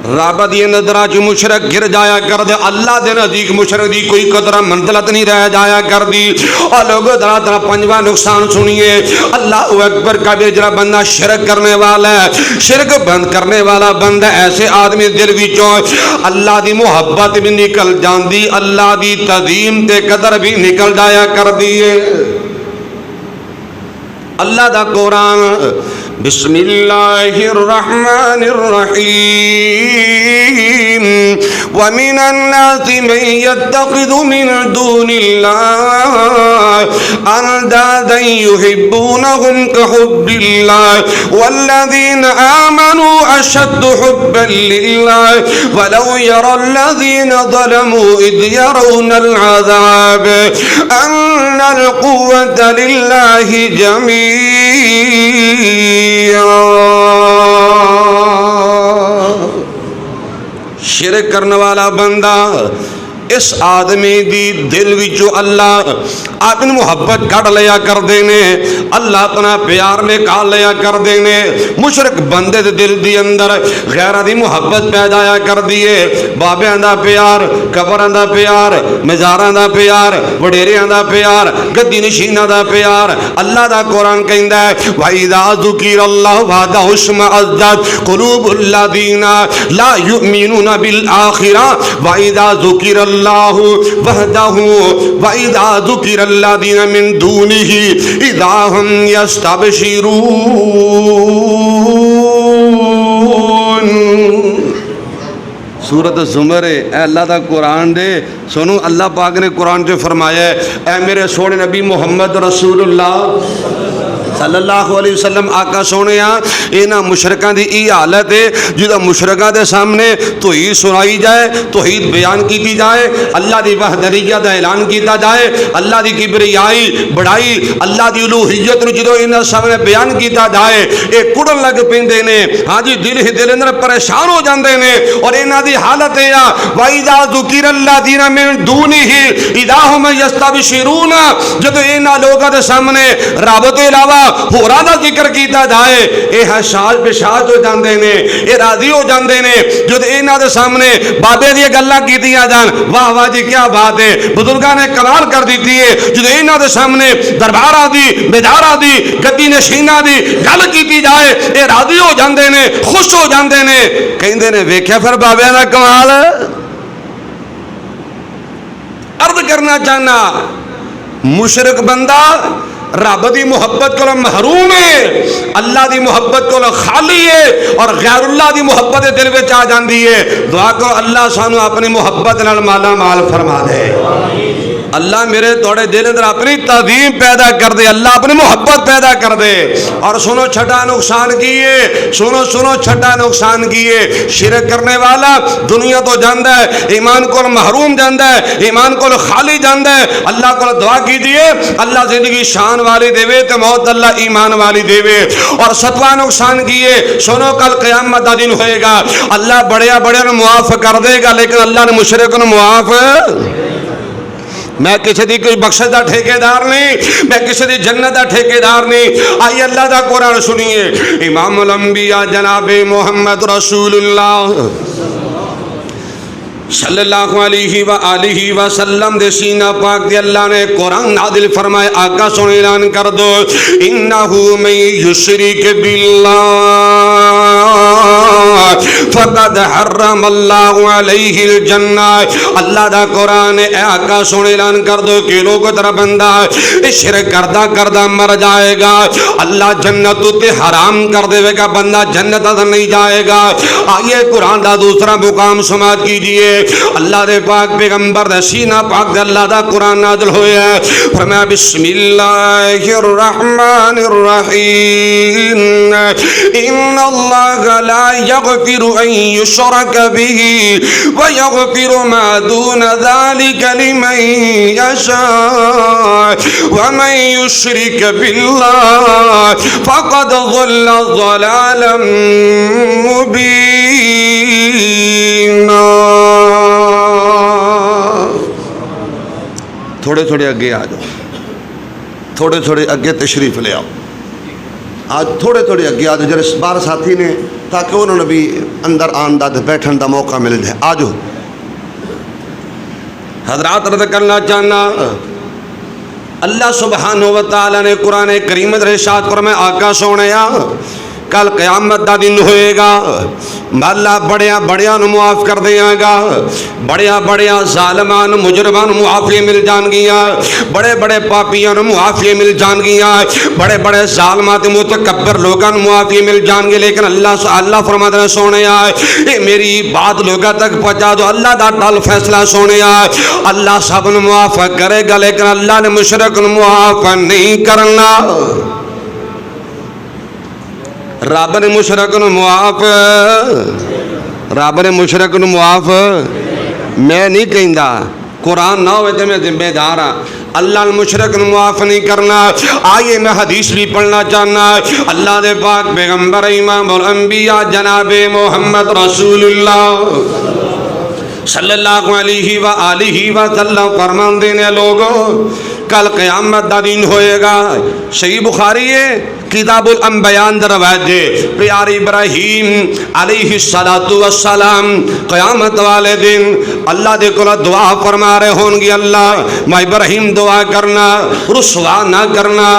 رب دی نظراں چ مشرک گر جایا کر دے، اللہ دے نزدیک مشرک دی کوئی قدر منزلت نہیں رہ جایا کر دی۔ اور لوگوں درا پنجواں نقصان سنیے، اللہ اکبر کبھی جڑا بندہ شرک کرنے والا ہے، شرک بند کرنے والا بندہ ایسے آدمی دل وچوں اللہ دی محبت بھی نکل جاندی، اللہ دی تعظیم تے قدر بھی نکل جایا کر دیے۔ اللہ دا قرآن بسم اللہ الرحمن الرحیم ومن الناس من يتخذ من دون الله اندادا يحبونهم كحب الله والذين آمنوا اشد حبا لله ولو يرى الذين ظلموا اذ يرون العذاب ان القوة لله جميعا. شرک کرنے والا بندہ اس آدمی دی دل وچوں اللہ اپنی محبت کٹ لیا کر دینے, اللہ اپنا پیار نکال لیا کر دینے. مشرک بندے دے دل دی اندر غیرہ دی محبت پیدا کر دیے. بابیاں دا پیار, قبراں دا پیار, مزاراں دا پیار, وڈیریاں دا پیار, گدی نشیناں دا پیار. اللہ دا قرآن کہندا ہے وَإِذَا ذُكِرَ اللَّهُ وَحْدَهُ اشْمَأَزَّتْ قُلُوبُ الَّذِينَ لَا يُؤْمِنُونَ بِالْآخِرَةِ وَإِذَا ذُكِرَ اللَّهُ وَحْدَهُ وَإِذَا ذُكِرَ الَّذِينَ مِن دُونِهِ إِذَا هُمْ يَسْتَبْشِرُونَ. سورۃ زمر اے اللہ دا قرآن دے سنو. اللہ پاک نے قرآن جو فرمایا ہے اے میرے سونے نبی محمد رسول اللہ صلی اللہ علیہ وسلم آقا سونے اینا مشرکان دی ای حالت ہے جدہ مشرکان دے سامنے توحید سنائی جائے, توحید بیان کیتی جائے, اللہ دی وحدانیت دا اعلان کیتا جائے, اللہ دی کبریائی بڑائی, اللہ دی الوہیت نو جدو اینا سامنے بیان کیتا جائے اے کڑن لگ پیندے نے. ہاں جی دل ہی دل اندر پریشان ہو جاندے نے. اور اینا دی حالت ہے وَإِذَا ذُكِرَ الَّذِينَ مِن دُونِهِ إِذَا هُمْ يَسْتَبْشِرُونَ. جدو اینا لوگاں دے سامنے رب تو علاوہ ہوراں دا ذکر کیتا جائے اے حشاش بشاش ہو جاندے نے, اے راضی ہو جاندے نے. جد انہاں دے سامنے بابے دی گلاں کیتیاں جان واہ واہ جی کیا بات ہے, بزرگاں نے کمال کر دیتی ہے. جد انہاں دے سامنے درباراں دی بیداراں دی گدی نشیناں دی گل کیتی جائے اے راضی ہو جاندے نے, خوش ہو جاندے نے. کہندے نے ویکھیا پھر بابیاں دا کمال. عرض کرنا چاہنا مشرک بندہ رب دی محبت کو محروم ہے, اللہ دی محبت کو خالی ہے, اور غیر اللہ دی محبت دل وچ آ جاندی ہے. دعا کرو اللہ سانو اپنی محبت نال مالا مال فرما دے. اللہ میرے توڑے دل اندر اپنی تعظیم پیدا کر دے, اللہ اپنی محبت پیدا کر دے. اور سنو چھٹا نقصان کیے, سنو چھٹا نقصان کیے. شرک کرنے والا دنیا تو جاندہ ہے, ایمان کو محروم جاندہ ہے, ایمان کو خالی جاندہ ہے. اللہ کو دعا کیجئے اللہ زندگی شان والی دے وے تے موت اللہ ایمان والی دے وے. اور ستواں نقصان کیے سنو کل قیامت دا دن ہوئے گا, اللہ بڑیا بڑیا معاف کر دے گا, لیکن اللہ نے مشرک کو معاف. میں کسی دی کوئی بخشش دا ٹھیکے دار نہیں, میں کسی دی جنت دا ٹھیکے دار نہیں. آئیے اللہ دا قرآن سنیے. امام الانبیاء جناب محمد رسول اللہ صلی اللہ علیہ وآلہ وسلم دے سینہ پاک دے اللہ نے قرآن نازل فرمائے. آقا سن اعلان کر دو انہو من یشرک باللہ فقد حرم اللہ علیہ الجنہ. اللہ دا قرآن اے آقا سن اعلان کر دو کہ لوگوں ترہ بندہ شرک کردہ کردہ مر جائے گا, اللہ جنت تے حرام کر دے گا, بندہ جنت نہیں جائے گا. آئیے قرآن دا دوسرا مقام سماعت کیجئے. اللہ دے پاک پیغمبر دے سینہ پاک دے اللہ دا قرآن نازل ہویا ہے. فرمایا بسم اللہ الرحمن الرحیم ان اللہ لا یغفر ان یشرک به ویغفر ما دون ذلك لمن یشاء ومن یشرک باللہ فقد ضل ضلالا مبینا. تھوڑے تھوڑے اگے آ جاؤ, تھوڑے تھوڑے اگے تشریف لے آؤ. آج تھوڑے تھوڑے اگے آ جاؤ, جرے بار ساتھی نے تاکہ انہوں نے بھی اندر آن دا بیٹھن دا موقع مل جائے. آ جاؤ حضرات. رد کرنا چاہنا اللہ سبحانہ و تعالی نے قرآن کریم میں ارشاد فرمایا آقا سونیا کل قیامت دا دن ہوئے گا، اللہ بڑیا بڑیا نو معاف کر دیا گا، بڑیا بڑیا ظالمان مجرمان معافی مل جان گیا، بڑے بڑے پاپیاں نو معافی مل جان گیا، بڑے بڑے ظالمات متکبر لوگاں نو معافی مل جان گے، لیکن اللہ فرماتا ہے سونے اے میری بات لوگاں تک پہنچا دو، اللہ دا ٹال فیصلہ سونے اللہ سب نو معاف کرے گا، لیکن اللہ نے مشرک نو معاف نہیں کرنا۔ رب نے مشرک نو معاف، رب نے مشرک نو معاف میں نہیں کہندا، قرآن نہ ہوئے تو میں ذمہ دار ہاں، اللہ نے مشرک نو معاف نہیں کرنا۔ آئیے میں حدیث بھی پڑھنا چاہنا، اللہ دے پاک پیغمبر امام الانبیاء جناب محمد رسول اللہ صلی اللہ علیہ وآلہ وسلم فرماندے نے لوگوں کل قیامت دا دن ہوئے گا، صحیح بخاری ہے کتاب الانبیاء اندر روایت ہے، پیارے ابراہیم علیہ السلام قیامت والے دن اللہ دے کول دعا فرما رہے ہون گے، اللہ میں ابراہیم دعا کرنا، رسوا نہ کرنا،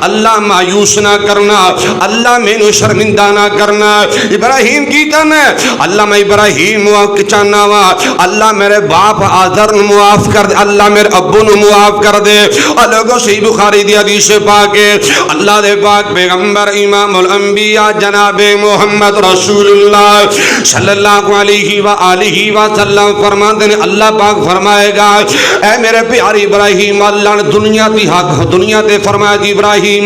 اللہ مایوس نہ کرنا، اللہ مینوں شرمندہ نہ کرنا۔ ابراہیم کی کہنا ہے اللہ میں ابراہیم چاہنا وا اللہ میرے باپ آذر نو معاف کر دے، اللہ میرے ابو نو معاف کر دے۔ اور لوگوں صحیح بخاری دی حدیث پاک ہے اللہ دے پاک پیغمبر امام الانبیاء جناب محمد رسول اللہ صلی اللہ علیہ وآلہ وسلم فرماتے ہیں اللہ پاک فرمائے گا اے میرے پیارے ابراہیم، اللہ نے دنیا تے فرمایا جی ابراہیم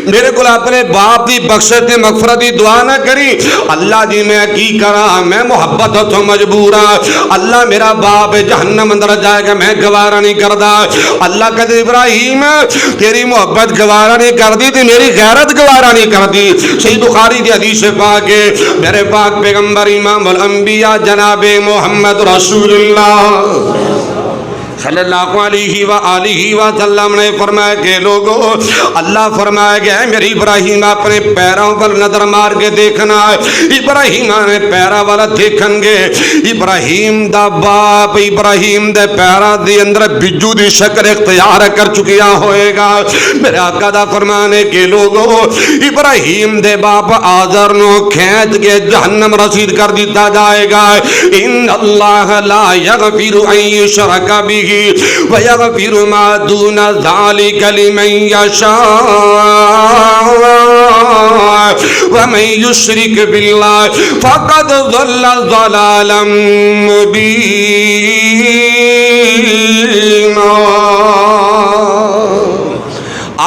میرے کو اپنے باپ دی بخشت مغفرت دی دعا نہ کری، اللہ جی میں کی کرا، میں محبت تو مجبور ہاں، اللہ میرا باپ جہنم اندر جائے گا میں گوارا نہیں کردا۔ اللہ کہتے ابراہیم تیری محبت گوارا نہیں کر دی تے میری غیرت گوارا نہیں کر دی۔ صحیح بخاری دی حدیث پاک ہے میرے پاک پیغمبر امام الانبیاء جناب محمد رسول اللہ صلی اللہ علیہ وآلہ وسلم نے فرمایا کہ لوگوں اللہ فرمایا گیا ہے میری ابراہیم اپنے پیروں پر نظر مار کے دیکھنا ہے، ابراہیم نے پیرا والا دیکھن گے، ابراہیم دا باپ ابراہیم دے پیرا دی اندر بجو دی شکل اختیار کر چکیا ہوئے گا۔ میرے آقا دا فرمانے کے لوگوں ابراہیم دے باپ آذر نو کھینچ کے جہنم رسید کر دیتا جائے گا۔ ان اللہ لا یغفر ان یشرک بہ وَيَغْفِرُ مَا دُونَ ذَلِكَ لِمَنْ يَشَاءُ وَمَنْ يُشْرِكْ بِاللَّهِ فَقَدْ ضَلَّ ضَلَالًا مُبِينًا۔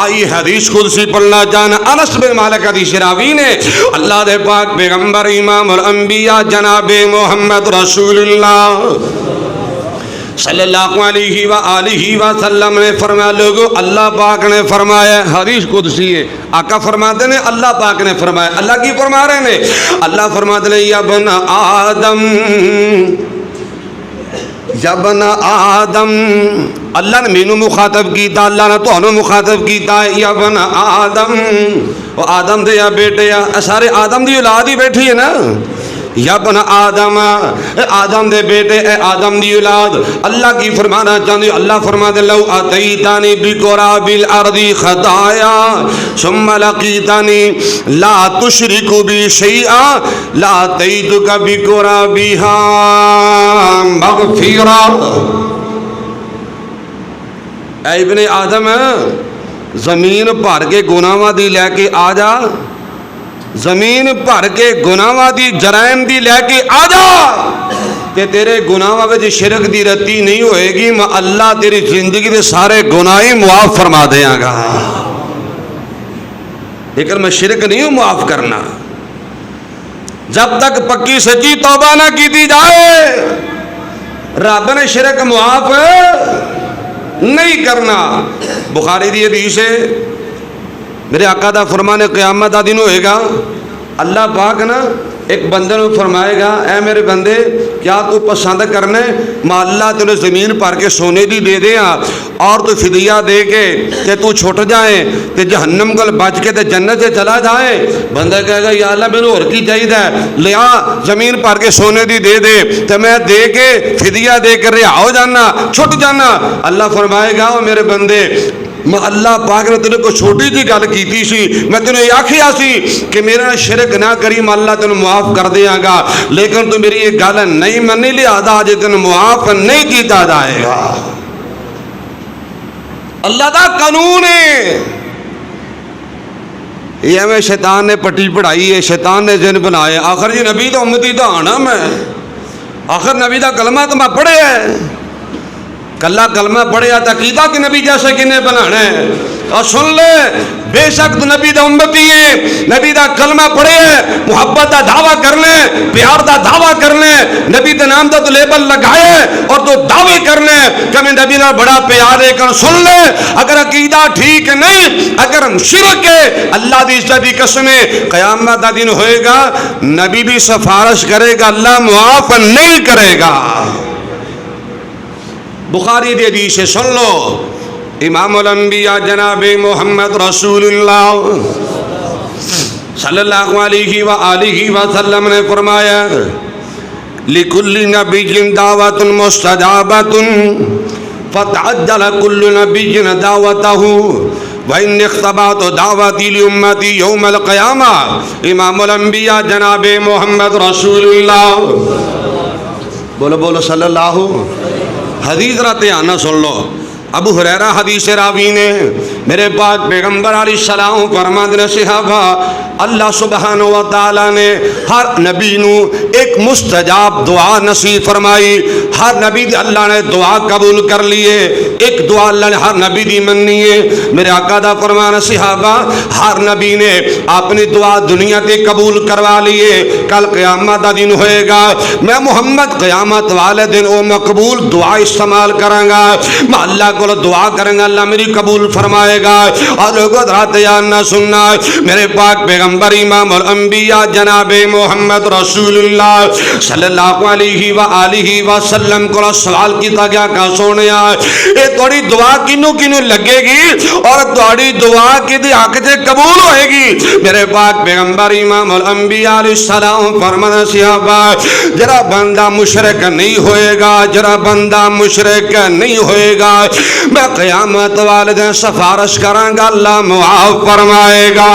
آئی حدیث قدسی پڑھنا جانا انس بن مالک حدیث راوی نے اللہ دے پاک پیغمبر امام الانبیاء جناب محمد رسول اللہ صلی اللہ علیہ وآلہ وسلم نے فرمایا لوگوں اللہ پاک نے فرمایا حدیث قدسی ہے آقا فرماتے ہیں اللہ پاک نے فرمایا، اللہ کی فرما رہے ہیں اللہ فرماتے ہیں یا بن آدم یا بن آدم، اللہ نے مینوں مخاطب کیتا، اللہ نے تانوں مخاطب کیتا ہے یا بن آدم، وہ آدم دے یا بیٹے یا سارے آدم دی اولاد ہی بیٹھی ہے نا، یا بن آدم اے آدم دے بیٹے اے آدم دی اولاد، اللہ کی فرمانا چاہتے اللہ فرماتے لو اتیتانی بقراب الارض خطایا ثم لقیتانی لا تشرک بی شیئا لا اتیتک بقرابها مغفرا۔ اے ابن آدم زمین بھر کے گناہاں دی لے کے آ جا، زمین بھر کے گناہاں دی جرائم دی لے کے آ جا تے تیرے گناہاں وچ شرک دی رتی نہیں ہوئے گی، میں اللہ تیری زندگی دے سارے گناہ معاف فرما دیاں گا، لیکن میں شرک نہیں ہوں معاف کرنا۔ جب تک پکی سچی توبہ نہ کی دی جائے رب نے شرک معاف نہیں کرنا۔ بخاری دی حدیث ہے میرے آقا دا فرمانے قیامت دا دن ہوئے گا اللہ پاک نا ایک بندے نے فرمائے گا اے میرے بندے کیا تو پسند کرنے میں اللہ تیرے زمین پر کے سونے دی دے دے اور تو فدیہ دے کے کہ تو چھوٹ جائیں تے جہنم کو بچ کے تے جنت سے چلا جائیں۔ بندہ کہے گا یا اللہ میں نے اور کی چاہیے لیا زمین پر کے سونے دی دے دے تے میں دے کے فدیہ دے کے رہا ہو جانا چھوٹ جانا۔ اللہ فرمائے گا میرے بندے میں اللہ پاک نے تیرے کو چھوٹی جی گل کیتی سی، میں تینوں یہ آکھیا سی کہ میرے نال شرک نہ کری، میں اللہ تینوں معاف کر دیاں گا، لیکن تو میری یہ گل نہیں منی، لہذا اج تینوں معاف نہیں کیتا جائے گا۔ اللہ دا قانون ہے۔ یہ ہمیں شیطان نے پٹی پڑھائی ہے، شیطان نے ذہن بنایا، آخر جی نبی تو امتی تو آنا میں، آخر نبی دا کلمہ تو میں پڑھے ہے، کلا کلمہ پڑھیا تو عقیدہ کہ نبی جیسے کنے بنانا ہے۔ اور سن لے، بے شک تو نبی دا امتی ہے، نبی دا کلمہ پڑھے ہے، محبت دا دعویٰ کر لیں، پیار دا دعویٰ کر لیں، نبی دا نام دا تو لیبل لگائے اور تو دعوے کر لیں کہ میں نبی نال بڑا پیار ہے، کر سن لے، اگر عقیدہ ٹھیک نہیں، اگر شرک ہے، اللہ دی عزت دی قسم ہے، قیامت دا دن ہوئے گا، نبی بھی سفارش کرے گا، اللہ معاف نہیں کرے گا۔ بخاری دی حدیث ہے، سن لو، امام الانبیاء جناب محمد رسول اللہ صلی اللہ علیہ وآلہ وسلم نے فرمایا لِكُلِّ نَبِيٍّ دَعْوَةٌ مُسْتَجَابَةٌ فَتَعَجَّلَ كُلُّ نَبِيٍّ دَعْوَتَهُ وَإِنِّ اخْتَبَعْتُ دَعْوَتِي لِأُمَّتِي يَوْمَ الْقِيَامَةِ۔ امام الانبیاء جناب محمد رسول اللہ، بولو بولو صلی اللہ۔ حدیث رہتے آنا سن لو، ابو ہریرہ حدیث راوی نے، میرے پاک پیغمبر علیہ السلام فرماتے ہیں صحابہ، اللہ سبحانہ و تعالیٰ نے ہر نبی نو ایک مستجاب دعا نصیب فرمائی، ہر نبی دی اللہ نے دعا قبول کر لیے، ایک دعا اللہ نے ہر نبی دی مننی ہے۔ میرے آقا دا فرمان صحابہ، ہر نبی نے اپنی دعا دنیا تے قبول کروا لیے، کل قیامت دا دن ہوئے گا، میں محمد قیامت والے دن او مقبول دعا استعمال کروں گا، میں اللہ کو دعا کریں گا، اللہ میری قبول فرمائے گا۔ اور لوگوں درات یاد نہ سننا، میرے پاک پیغمبر امام الانبیاء جناب محمد رسول اللہ صلی اللہ علیہ وآلہ وسلم کو سوال کیتا گیا کہ سونیا اے تھوڑی دعا کنوں کنوں لگے گی اور تھوڑی دعا کدی حق سے قبول ہوئے گی؟ میرے پاک پیغمبر امام الانبیاء علیہ السلام فرمایا صحابہ، جرا بندہ مشرک نہیں ہوئے گا، جرا بندہ مشرک نہیں ہوئے گا، میں قیامت والے دن سفارش کراں گا، اللہ معاف فرمائے گا۔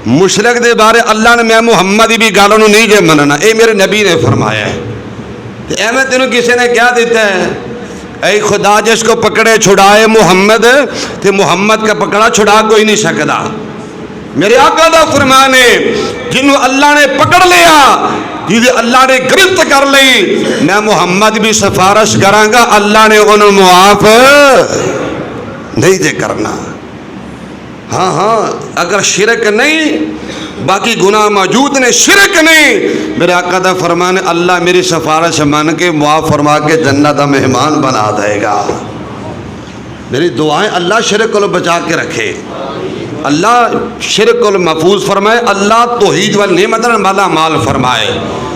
مشرک دے بارے اللہ نے میں محمدی بھی گالوں نہیں جے مننا، اے میرے نبی نے فرمایا ہے۔ اے میں تینوں کسی نے کیا دیتا ہے؟ اے خدا جس کو پکڑے چھڑائے محمد، تے محمد کا پکڑا چھڑا کوئی نہیں سکتا۔ میرے آقا دا فرمان ہے، جنہوں اللہ نے پکڑ لیا، جنہیں اللہ نے گرفت کر لی، میں محمد بھی سفارش کراں گا، اللہ نے انہوں معاف نہیں دے کرنا۔ ہاں ہاں، اگر شرک نہیں، باقی گناہ موجود نے، شرک نہیں، میرے آقا دا فرمان ہے اللہ میری سفارش مان کے معاف فرما کے جنت دا مہمان بنا دے گا۔ میری دعائیں اللہ شرک کو بچا کے رکھے، اللہ شرک کو محفوظ فرمائے، اللہ توحید والنعمت والا مال فرمائے۔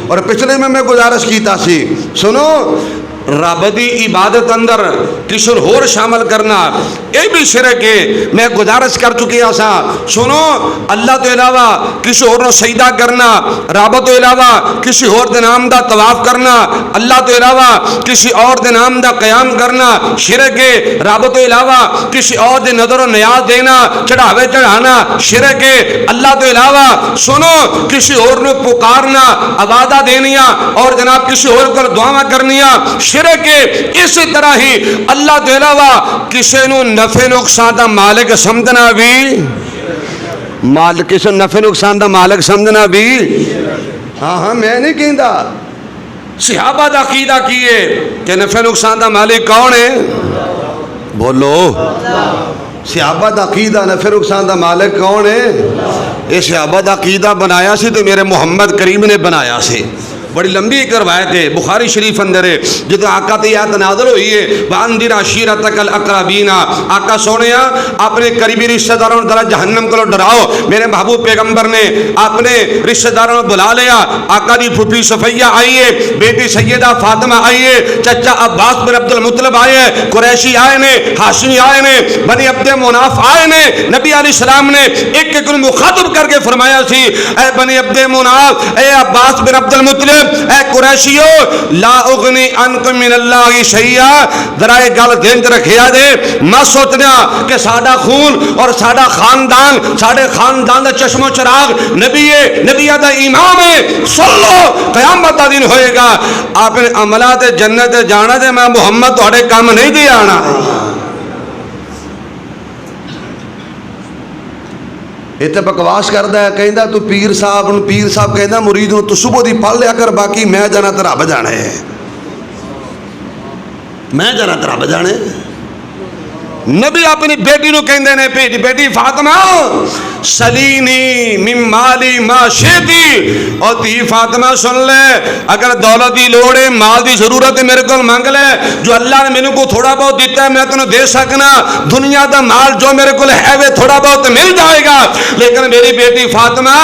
اور پچھلے میں گزارش کیتا سی، سنو، رب دی عبادت اندر کسی اور شامل کرنا یہ بھی شرک ہے۔ میں گزارش کر چکی سا، سنو، اللہ تو علاوہ کسی اور نو سجدہ کرنا، رب تو علاوہ کسی اور دے نام دا طواف کرنا، اللہ تو علاوہ کسی اور دے نام دا قیام کرنا شرک ہے۔ رب تو علاوہ کسی اور دے نظر و نیاز دینا، چڑھاوے چڑھانا شرک ہے۔ اللہ تو علاوہ سنو کسی اور نو پکارنا، آوازہ دینیا اور جناب کسی اور کو دعا کرنیا شرک ہے۔ اسی طرح ہی اللہ کے علاوہ کسی نو نفع نقصان دا مالک سمجھنا بھی، کسی نفع نقصان دا مالک سمجھنا بھی، ہاں میں نہیں کہندا، صحابہ دا عقیدہ کیے کہ نفع نقصان دا مالک کون ہے؟ بولو، صحابہ دا عقیدہ نفع نقصان دا مالک کون ہے؟ یہ صحابہ دا عقیدہ بنایا سی تو میرے محمد کریم نے بنایا سی۔ بڑی لمبی ایک روایت ہے بخاری شریف اندر ہے، جدو آقا تے آیت نازل ہوئی ہے وَأَنذِرْ عَشِيرَتَكَ الْأَقْرَبِينَ، آقا سونیا اپنے قریبی رشتہ داروں طرح جہنم کو ڈراؤ۔ میرے محبوب پیغمبر نے اپنے رشتہ داروں بلا لیا، آقا دی پھوپھی صفیہ آئی ہے، بیٹی سیدہ فاطمہ آئی ہے، چچا عباس بن عبد المطلب آئے ہیں، قریشی آئے نے، ہاشمی آئے نے، بنی عبد مناف آئے نے۔ نبی علیہ السلام نے ایک ایک مخاطب کر کے فرمایا سی، اے بنی عبد مناف، اے عباس بن عبد المطلب، اے قریشیو لا اغنی عنکم من اللہ شیئا، ذرا یہ گل دین چ رکھیا جے، نہ سوچنا کہ ساڈا خون اور ساڈا خاندان، ساڈے خاندان دا چشم و چراغ نبی ہے، نبیاں دا امام ہے، سن لو قیامت دا دن ہوئے گا آپ نے عملات جنت جانا دے، میں محمد تہاڈے کام نہیں دے آنا۔ یہ تو بکواس کرتا ہے، کہندا تو پیر صاحب کہندا مرید نوں تو صبح دی پڑھ لیا کر، باقی میں جانا تے رب جانے، میں جانا تے رب جانے۔ نبی اپنی بیٹی نو کہندے نے بیٹی فاطمہ سلینی من مالی ما شئتی، اور تی فاطمہ سن لے اگر دولت دی لوڑ ہے، مال دی ضرورت ہے، میرے کو مانگ لے، جو اللہ نے میرے کو تھوڑا بہت دیتا ہے میں تنوں دے سکنا، دنیا دا مال جو میرے کو ہے وہ تھوڑا بہت مل جائے گا، لیکن میری بیٹی فاطمہ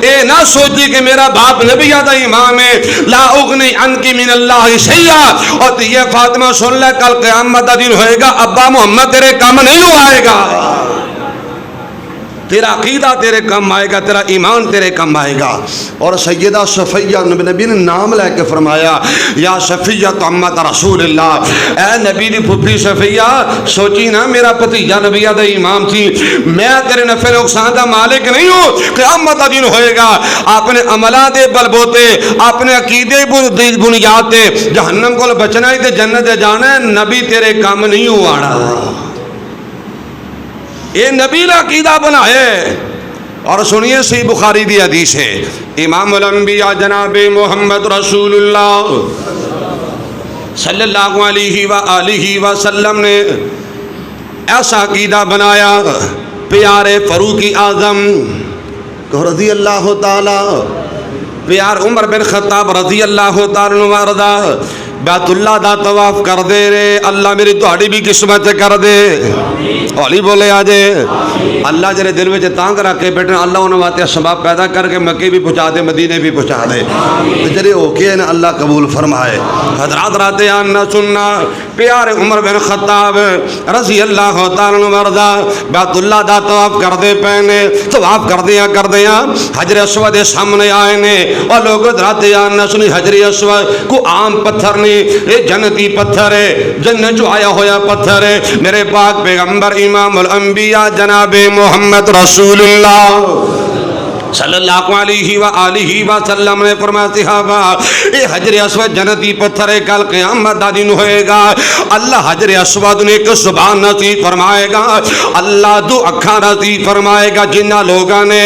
اے نہ سوچی کہ میرا باپ نبیہ دا امام ہے، لا اغنی عنکی من اللہ شیئا، اور یہ فاطمہ سن لے کل قیامت دا دن ہوئے گا ابا محمد تیرے کام نہیں آئے گا، تیرا عقیدہ تیرے کم آئے گا، تیرا ایمان تیرے کم آئے گا۔ اور سیدہ صفیہ نبی نے نام لے کے فرمایا یا صفیہ امت رسول اللہ، اے نبی دی پھپھی صفیہ، سوچی نا میرا بھتیجا نبی دا امام تھی، میں تیرے نفع نقصان دا مالک نہیں ہوں، قیامت دا دن ہوئے گا اپنے عملہ دے بل بوتے، اپنے عقیدے بنیاد تے جہنم کو بچنا ہی تے جنت جانا ہے، نبی تیرے کام نہیں ہو آنا، یہ نبی نے عقیدہ بنائے۔ اور سنیے صحیح بخاری دی حدیث ہے، امام الانبیاء جناب محمد رسول اللہ صلی اللہ علیہ وآلہ وسلم نے ایسا عقیدہ بنایا، پیارے فاروق اعظم رضی اللہ تعالی، پیار عمر بن خطاب رضی اللہ تعالی عنہ بیت اللہ دا طواف کر دے رے، اللہ میری تہاڈی بھی قسمت کر دے، ہولی بولے آجے، اللہ جرے دل وچ تانگ رکھ کے بیٹھے اللہ انہوں واسطے اسباب پیدا کر کے مکے بھی پہنچا دے، مدینے بھی پہنچا دے، جرے اوکے نا اللہ قبول فرمائے۔ حضرات رات آنا سننا، پیارے عمر بن خطاب رضی اللہ تعالیٰ عنہ بیت اللہ دا طواف کر دے پہنے، طواف کر دیا حجر اسود سامنے آئے نے، اور لوگ رات آنا سنی حجر اسود کو عام پتھر نہیں، یہ جنتی پتھر ہے، جنت جو آیا ہویا پتھر ہے، میرے پاک پیغمبر امام الانبیاء جناب محمد رسول اللہ صلی اللہ علیہ وآلہ وسلم نے فرمایا صحابہ اے حجر اسود جنتی پتھر ہے، کل قیامت دا دن ہوئے گا اللہ حجر اسود نے ایک زبان نصیب فرمائے گا، اللہ دو اکھاں نصیب فرمائے گا، جنہ لوگاں نے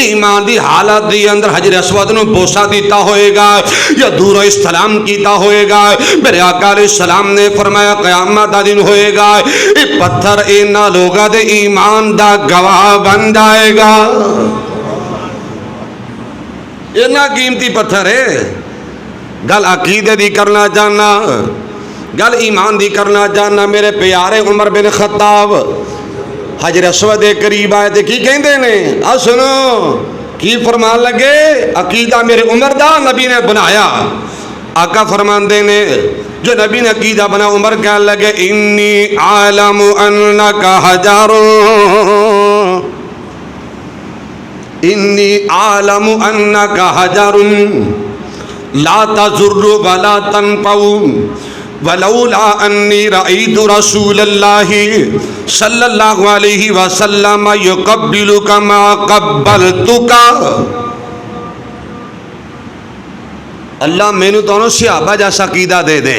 ایمان دی حالت دی اندر حجر اسود نو بوسا دیتا ہوئے گا یا دور استلام کیتا ہوئے گا، میرے آقا علیہ السلام نے فرمایا قیامت دا دن ہوئے گا اے پتھر اینا لوگاں دے ایمان دا گواہ بن جائے گا، اتنا قیمتی پتھر ہے۔ گل عقیدے دی کرنا جاننا، گل ایمان دی کرنا جاننا، میرے پیارے عمر بن خطاب حجر اسود دے قریب آئے تھے، کی کہندے نے آ سنو کی فرمان لگے، عقیدہ میرے عمر دا نبی نے بنایا، آقا فرماندے نے جو نبی نے عقیدہ بنا، عمر کہنے لگے انی عالم انکا حجر، انی عالم انکا حجر لا تضر ولا تنفع ولولا انی رأیت رسول اللہ صلی اللہ علیہ وسلم یقبلک ما قبلتک، اللہ میں نے تو صحابہ جیسا عقیدہ دے دے،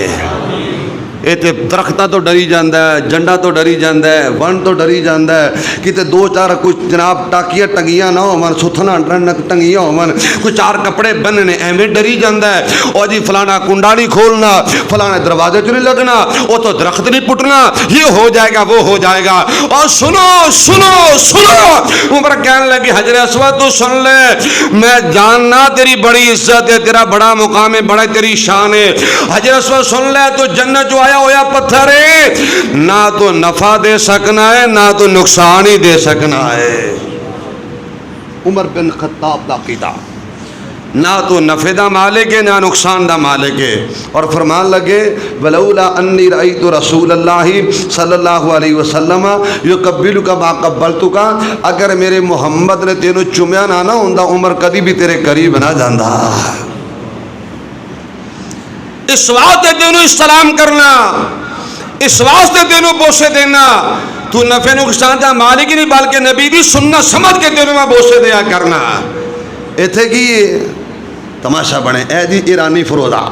یہ تو درختہ تو ڈری جاندہ ہے، جنڈا تو ڈری جاندہ ہے، ون تو ڈری جاندہ ہے، کتے دو چار کچھ جناب ٹاکیاں ٹنگیاں نہ ہو من، ستھنا ٹنگیاں ہو من، کچھ چار کپڑے بننے ایویں ڈری جاندہ ہے، اور جی فلانا کنڈا نہیں کھولنا، فلانا دروازے تو نہیں لگنا، وہ تو درخت نہیں پٹنا، یہ ہو جائے گا وہ ہو جائے گا، اور سنو سنو سنو عمر کہنے لگی حجر اسود تو سن لے، میں جاننا تیری بڑی عزت ہے، تیرا بڑا مقام ہے، بڑا تیری شان ہے، حجر اسود سن لے تو جنت جو آیا ہویا پتھر ہے، نہ تو نفع دے سکنا ہے نہ تو نقصان ہی دے سکنا ہے۔ عمر بن خطاب دا عقیدہ، نہ تو نفع دا مالک ہے نہ نقصان دا مالک ہے، اور فرمان لگے ولولا انی رأیت رسول اللہ صلی اللہ علیہ وسلم یقبلک ما قبلتک، اگر میرے محمد نے تینوں چومیا نہ ہوندا عمر کدی بھی تیرے قریب نہ جاندا۔ اس واسطے تینوں سلام کرنا، اس واسطے تینوں بوسے دینا، تو نفع نقصان دا مالک ہی نہیں بلکہ نبی دی سنت سمجھ کے تینوں میں بوسے دیا کرنا۔ ایتھے کی تماشا بنے، اے جی ایرانی فروزہ،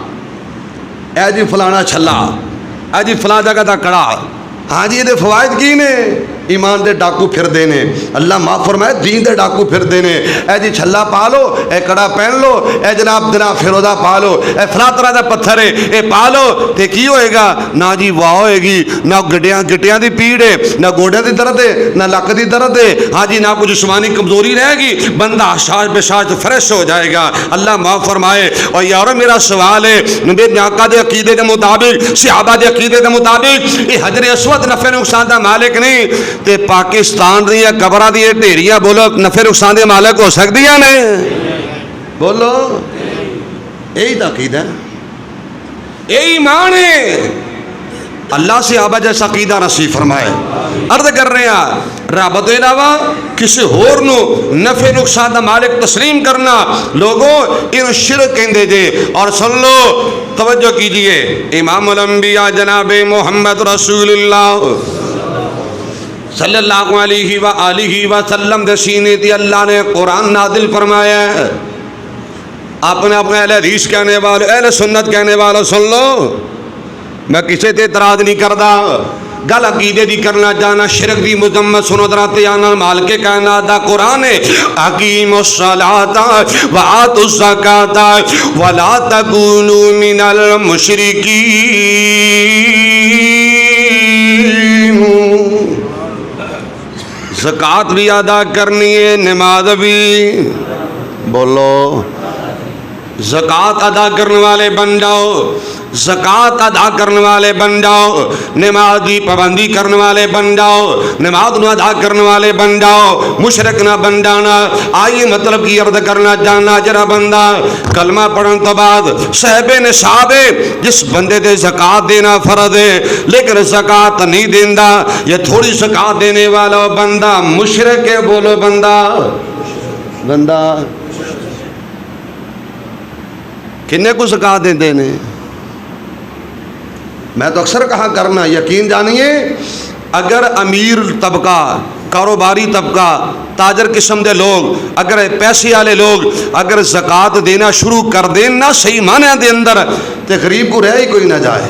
اے جی فلانا چھلا، اے جی فلاں جگہ دا کڑا، ہاں جی یہ فوائد کی نے؟ ایمان دے ڈاکو پھر دینے، اللہ معاف فرمائے دین دے ڈاکو پھر دینے۔ اے جی چھلا پا لو، اے کڑا پہن لو، اے جناب فیروزہ پا لو، اے فلاں طرح دا پتھر ہے اے پا لو، تے کی ہوئے گا؟ نہ جی واہ ہوئے گی، نہ گٹیاں دی پیڑ ہے، نہ گوڑیاں دی درد ہے، نہ لک دی درد ہے، ہاں جی نہ کوئی جسمانی کمزوری رہے گی، بندہ شاش بشاش فریش ہو جائے گا۔ اللہ معاف فرمائے۔ اور یارو میرا سوال ہے، میرے آقا دے عقیدے کے مطابق، صحابہ دے عقیدے کے مطابق یہ حجر اسود نفع نقصان دا مالک نہیں تے پاکستان دیا قبراں دیا ڈھیریاں بولو نفع نقصان دے مالک ہو سکتی ہیں نے؟ بولو یہی تو عقیدہ ہے، یہی ایمان ہے۔ اللہ سے آبا جیسا عقیدہ نصیب فرمائے۔ عرض کر رہے ہیں رب تو علاوہ کسی ہور نو نفع نقصان دا مالک تسلیم کرنا لوگوں ان شرک کہندے جے۔ اور سن لو توجہ کیجئے، امام الانبیاء جناب محمد رسول اللہ صلی اللہ علیہ وآلہ وسلم دے سینے تے اللہ نے قرآن نازل فرمایا ہے۔ اپنے اہل حدیث کہنے والے، اہل سنت کہنے والے سن لو، میں کسی تے اعتراض نہیں کردا، گل عقیدے دی کرنا جانا شرک دی مذمت سنو دراتے آنا مالک کائنات دا قرآن ہے۔ اقیموا الصلاۃ وآتوا الزکاۃ ولا تکونوا من المشرکین۔ زکوٰۃ بھی ادا کرنی ہے، نماز بھی، بولو زکوٰۃ ادا کرنے والے بن جاؤ، زکوٰۃ ادا کرنے والے بن جاؤ، نماز کی پابندی کرنے والے بن جاؤ، نماز نو ادا کرنے والے بن جاؤ، مشرک نہ بن جانا۔ آئیے مطلب کی عرض کرنا جانا، جرا بندہ کلمہ پڑھن تو بعد صاحب نصاب ہے، جس بندے دے زکوٰۃ دینا فرض ہے لیکن زکوٰۃ نہیں دیندا یا تھوڑی زکوٰۃ دینے والا بندہ مشرک ہے۔ بولو بندہ کنے کو زکوٰۃ دیندے نے؟ میں تو اکثر کہا کرنا یقین جانیے، اگر امیر طبقہ، کاروباری طبقہ، تاجر قسم دے لوگ، اگر پیسے والے لوگ اگر زکوٰۃ دینا شروع کر دیں نا صحیح معنی دے اندر، تے غریب کو رہ ہی کوئی نہ جائے۔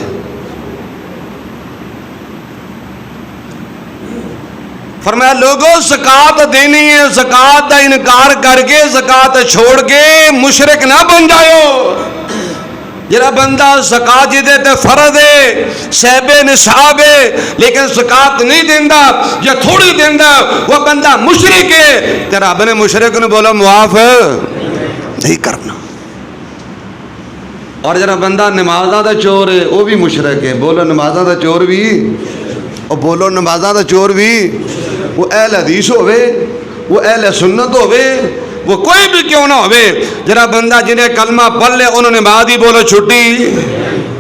فرمایا لوگوں زکوٰۃ دینی ہے، زکوٰۃ کا انکار کر کے زکوٰۃ چھوڑ کے مشرک نہ بن جاؤ۔ جڑا بندہ زکوٰۃ دے تے فرض ہے، صاحب نصاب ہے لیکن زکوٰۃ نہیں دیندا یا تھوڑی دیندا، وہ بندہ مشرک ہے۔ تے رب نے مشرک نو بولا معاف نہیں کرنا۔ اور جڑا بندہ نمازاں دا چور ہے وہ بھی مشرک ہے۔ بولو نمازاں دا چور بھی، اور بولو نمازاں دا چور بھی، وہ اہل حدیث ہوئے، وہ اہل سنت ہوئے، وہ کوئی بھی کیوں نہ ہوئے، جرا بندہ جنہیں کلمہ پڑھ لے انہوں نے نماز ہی بولو چھٹی،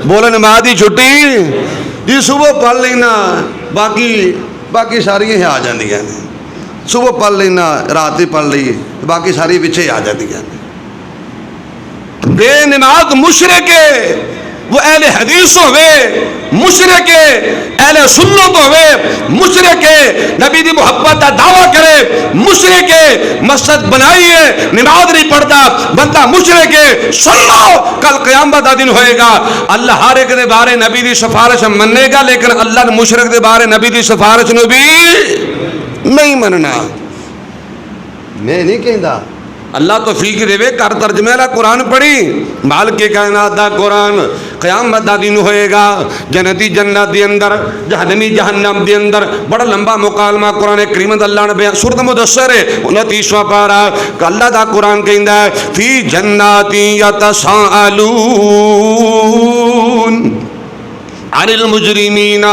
بولو نماز ہی چھٹی جی، صبح پڑھ لینا باقی ساری ہی آ جاندی ہیں، صبح پڑھ لینا رات ہی پڑھ لی باقی ساری پیچھے آ جاندی ہیں۔ بے نماز مشرک ہے، وہ اہل حدیث ہوئے مشرک ہے، اہل سنت ہوئے مشرک ہے، نبی دی محبت کا دعویٰ کرے مشرک ہے، مسجد بنائی ہے نماز نہیں پڑھتا بندہ مشرک ہے۔ سن لو کل قیامت کا دن ہوئے گا، اللہ ہر ایک دے بارے نبی دی سفارش منے گا لیکن اللہ نے مشرک دے بارے نبی دی سفارش نو بھی نہیں مننا۔ میں نہیں کہندا، اللہ توفیق دے کر ترجمے والا قرآن پڑھی، مالک کائنات دا قرآن۔ قیامت دا دن ہوئے گا، جنتی جنت دے اندر، جہنمی جہنم دے اندر، بڑا لمبا مکالمہ قرآن کریم اللہ نے بیان، سورۃ مدثر ہے 29واں پارہ، کہ اللہ دا قرآن کہندا ہے فی جنات یتساءلون عن المجرمین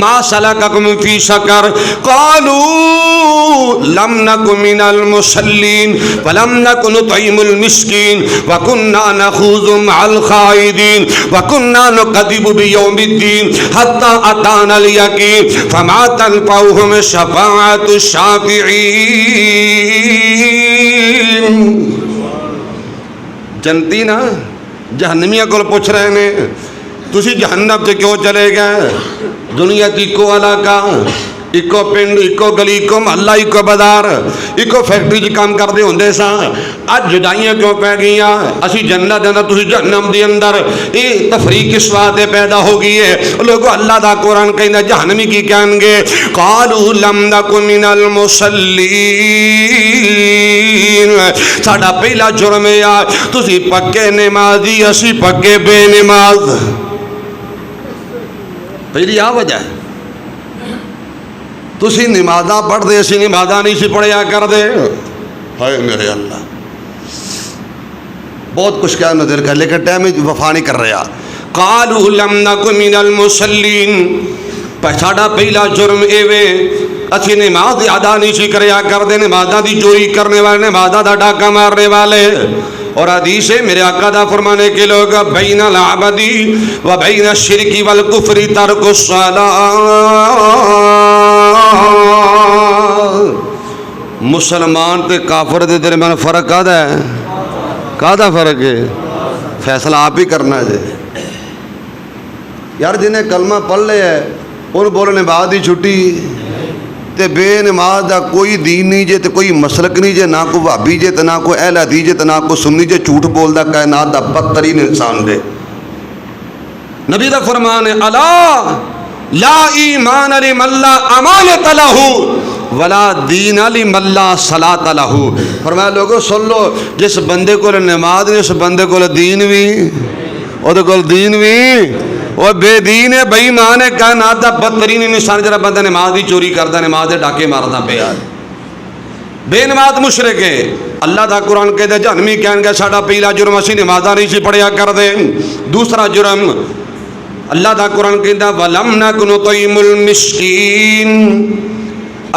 ما سلککم فی سقر قالوا لم نک من المصلین ولم نک نطعم المسکین وکننا نخوض مع الخائضین وکننا نکذب بیوم الدین حتی اتانا الیقین فما تنفعهم شفاعۃ الشافعین۔ جنتی نا جہنمیہ کو پوچھ رہے ہیں تسی جہنم تے کیوں چلے گئے؟ دنیا تی کو علاقہ، ایکو پنڈ، ایکو گلی، ایکو محلہ، ایکو بازار، ایکو فیکٹری چ کام کردے ہوندے ساں، اج جدائیاں کیوں پی گئیاں؟ اسی جنت دے اندر، تسی جہنم دے اندر، یہ تفریق کس واسطے پیدا ہو گئی ہے؟ لوگو اللہ دا قرآن کہندا جہنمی کی کہیں گے؟ قالوا لم نک من المصلین، ساڈا پہلا جرم ہے تسی پکے نمازی، اسی پکے بے نماز۔ پہلی آ وجہ ہے، تسی نمازاں پڑھ دے، اسی نمازاں نہیں سی پڑھیا کر دے۔ ہائے میرے اللہ، بہت کچھ کیا نظر کر، لیکن ٹائم وفا نہیں کر رہا۔ قالوا لم نک من المصلین، ساڈا پہلا جرم ایوے اسی نماز ادا نہیں سی کریا کر دے، نمازاں دی چوری کرنے والے، نمازاں دا ڈاکہ مارنے والے۔ اور حدیث ہے میرے آقا دا فرمانے کے لوگ بین العبدی و بین الشرک والکفر ترک الصلاۃ، مسلمان تے کافر دے درمیان فرق کہدا ہے؟ کہدا فرق ہے؟ فیصلہ آپ ہی کرنا ہے۔ یار جنہیں کلمہ پڑھ لیا ہے انہوں بولنے بعد ہی چھٹی، تے بے نماز دا کوئی دین نہیں جے، تے کوئی مسلک نہیں جے، نہ کوئی وہابی جے، تے نہ کوئی اہل حدیث جے، تے نہ کوئی سنی جے، جھوٹ بول دا کائنات دا بدترین انسان دے۔ نبی دا فرمان ہے الا لا ایمان لمن لا امانۃ لہ ولا دین لمن لا صلاۃ لہ، فرمایا لوگوں سن لو، جس بندے کو نماز نہیں اس بندے کو دین بھی، او دے کول دین بھی، وہ بے دین ہے، بے ایمان ہے، کائنات دا بدترین انسان جڑا بندہ نماز دی چوری کردا، نماز دے ڈاکے ماردا پیا، بے نماز مشرک ہے۔ اللہ دا قرآن کہدا جہنمی کہن گے ساڈا پہلا جرم اسی نمازاں نہیں سی پڑھیا کر دے۔ دوسرا جرم اللہ دا قرآن کہدا ولم نک نطعم المسکین،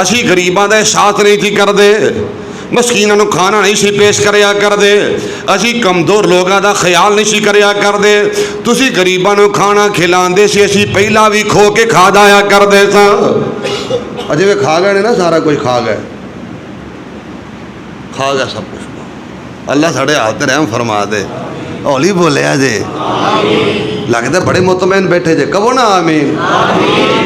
اسی غریباں دا احساس نہیں تھی کر دے، مسکیناں نو کھانا نہیں سی پیش کریا کر دے، اسی کمزور لوگاں دا خیال نہیں سی کریا کر دے، تسی غریباں نو کھانا کھلاندے سی، اسی پہلا بھی کھو کے کھا دایا کر دے سا۔ اجے وہ کھا گئے نا، سارا کچھ کھا گئے، کھا گیا سب کچھ۔ اللہ ساڑے ہاتھ رحم فرما دے۔ ہولی بولیا جے، لگتا بڑے مطمئن بیٹھے جے، کہو نا آمین۔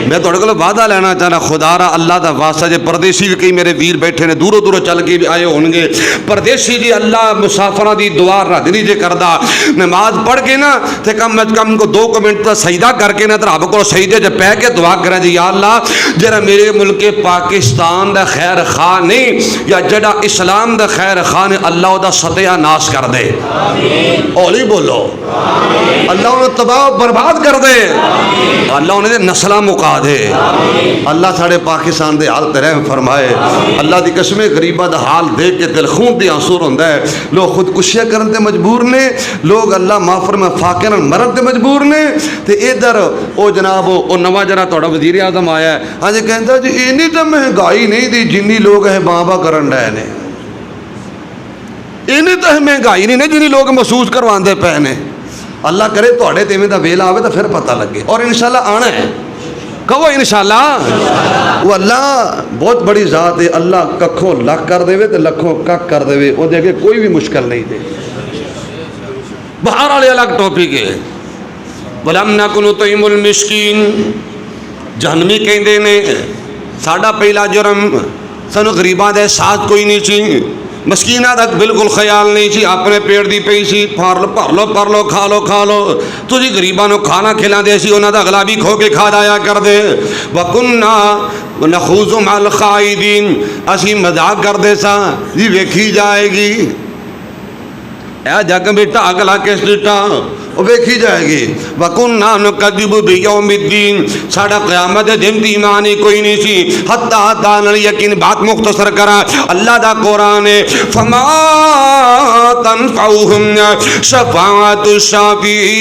میں تھوڑے کو وعدہ لینا چاہنا، خدا را اللہ دا واسطہ جے، پردیسی بھی کئی میرے ویر بیٹھے نے، دوروں دوروں چل کے بھی آئے ہون گے، پردیسی جی اللہ مسافرہ دی دعا رد نہیں جے کردہ، نماز پڑھ کے نا تے کم از کم کو 2 منٹ تا سجدہ کر کے نا تے رب کو سجدے جے پہ کے دعا کریں جی، یا اللہ جڑا میرے ملک پاکستان دا خیر خواہ نہیں، یا جڑا اسلام دا خیر خواہ نے، اللہ دا ستیہ ناش کر دے۔ اولی بولو، اللہ انہیں تباہ برباد کر دے، اللہ انہیں نسلہ مکا دے، اللہ ساڑے پاکستان دے حال ترہم فرمائے۔ اللہ دی قسمیں غریبہ دا حال دیکھ کے دل خون دی آنسور ہوندہ ہے، لوگ خودکشیاں کرن تے مجبور نے، لوگ اللہ معافر میں فاقرن مرن تے مجبور نے، تے ادھر او جناب او نواں جنا توڑا وزیر اعظم آیا ہے، ہاں جی کہندہ جی اینی تے مہنگائی نہیں دی جنی لوگ ہے بابا کرن رہے نے، اینی تے مہنگائی نہیں جنی لوگ محسوس کروان دے پہنے۔ اللہ کرے توڑے تیمیں دا ویلا آوے تو پھر پتہ لگے، اور انشاءاللہ آنا ہے، کہو انشاءاللہ۔ وہ اللہ بہت بڑی ذات ہے، اللہ ککھوں لکھ کر دے تے لکھوں کک کر دے، وہ دیکھے کوئی بھی مشکل نہیں دے۔ بہار والے الگ ٹاپک ہے۔ وَلَمْ نَكُ نُطْعِمُ الْمِسْكِينَ، جہنمی کہندے نے ساڈا پہلا جرم سانو غریباں دا احساس کوئی نہیں سی، مسکینہ تک بالکل خیال نہیں سی، اپنے پیٹ دی پئی سی، پھر لو کھا لو، تسی غریباں نو کھانا کھلا دے سی، انہاں دا اگلا بھی کھو کے کھا دایا کر دے۔ وَكُنَّا نَخُوضُ مَعَ الْخَائِضِينَ، اسی مذاق کر دے سا جی ویکھی جائے گی، اے جگ بیٹا اگلا کس دیتا وہ ویکھی جائے گی۔ وَكُنَّا نُكَذِّبُ بِيَوْمِ الدِّينِ، ساڑا قیامت دن دی ایمانی کوئی نہیں سی، حتیٰ أَتَانَا الْيَقِينُ، بات مختصر کرا اللہ دا قرآن ہے فَمَا تَنْفَعُهُمْ شَفَاعَةُ الشَّافِعِينَ،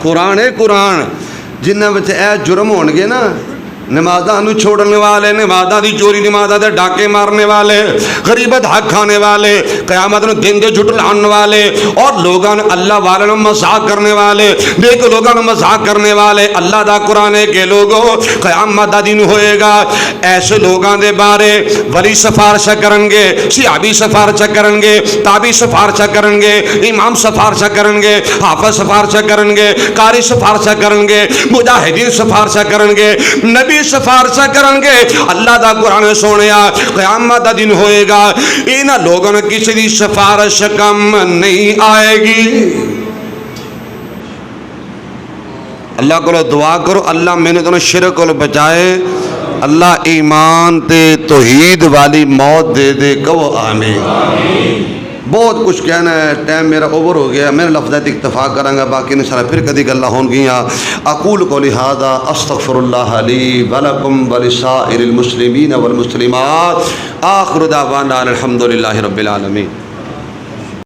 قرآن ہے قرآن، جنہاں وچ اے جرم ہون گے نا، نمازاں نو چھوڑنے والے، نمازاں دی چوری، نمازاں دے ڈاکے مارنے والے، غریبت حق کھانے والے، قیامت نو دن دے جھٹلانے والے، اور لوگاں اللہ والے نو مذاق کرنے والے، دیکھ لوگاں نو مذاق کرنے والے، اللہ دا قرآن ہے کہ لوگوں قیامت دا دن ہوئے گا، ایسے لوگاں دے بارے ولی سفارش کرن گے، صحابی سفارش کرن گے، تابعی سفارش کرن گے، امام سفارش کرن گے، حافظ سفارش کرن گے، قاری سفارش کرن گے، مجاہدین سفارش کرن گے، نبی سفارش کرن گے۔ اللہ دا قرآن سونیا قیامت دا دن ہوئے گا، انہاں لوگوں نے کسی دی سفارش کم نہیں آئے گی۔ اللہ کو دعا کرو اللہ میں نے تمہیں شرک کو بچائے، اللہ ایمان تے توحید والی موت دے دے، کہو آمین۔ بہت کچھ کہنا ہے، ٹائم میرا اوور ہو گیا، میں لفظات اکتفا کروں گا، باقی انشاءاللہ پھر کدی گلا ہون گیاں۔ اقول قولی ھذا استغفر اللہ لی ولکم ولسائر المسلمین والمسلمات، آخر دعوانا الحمدللہ رب العالمین۔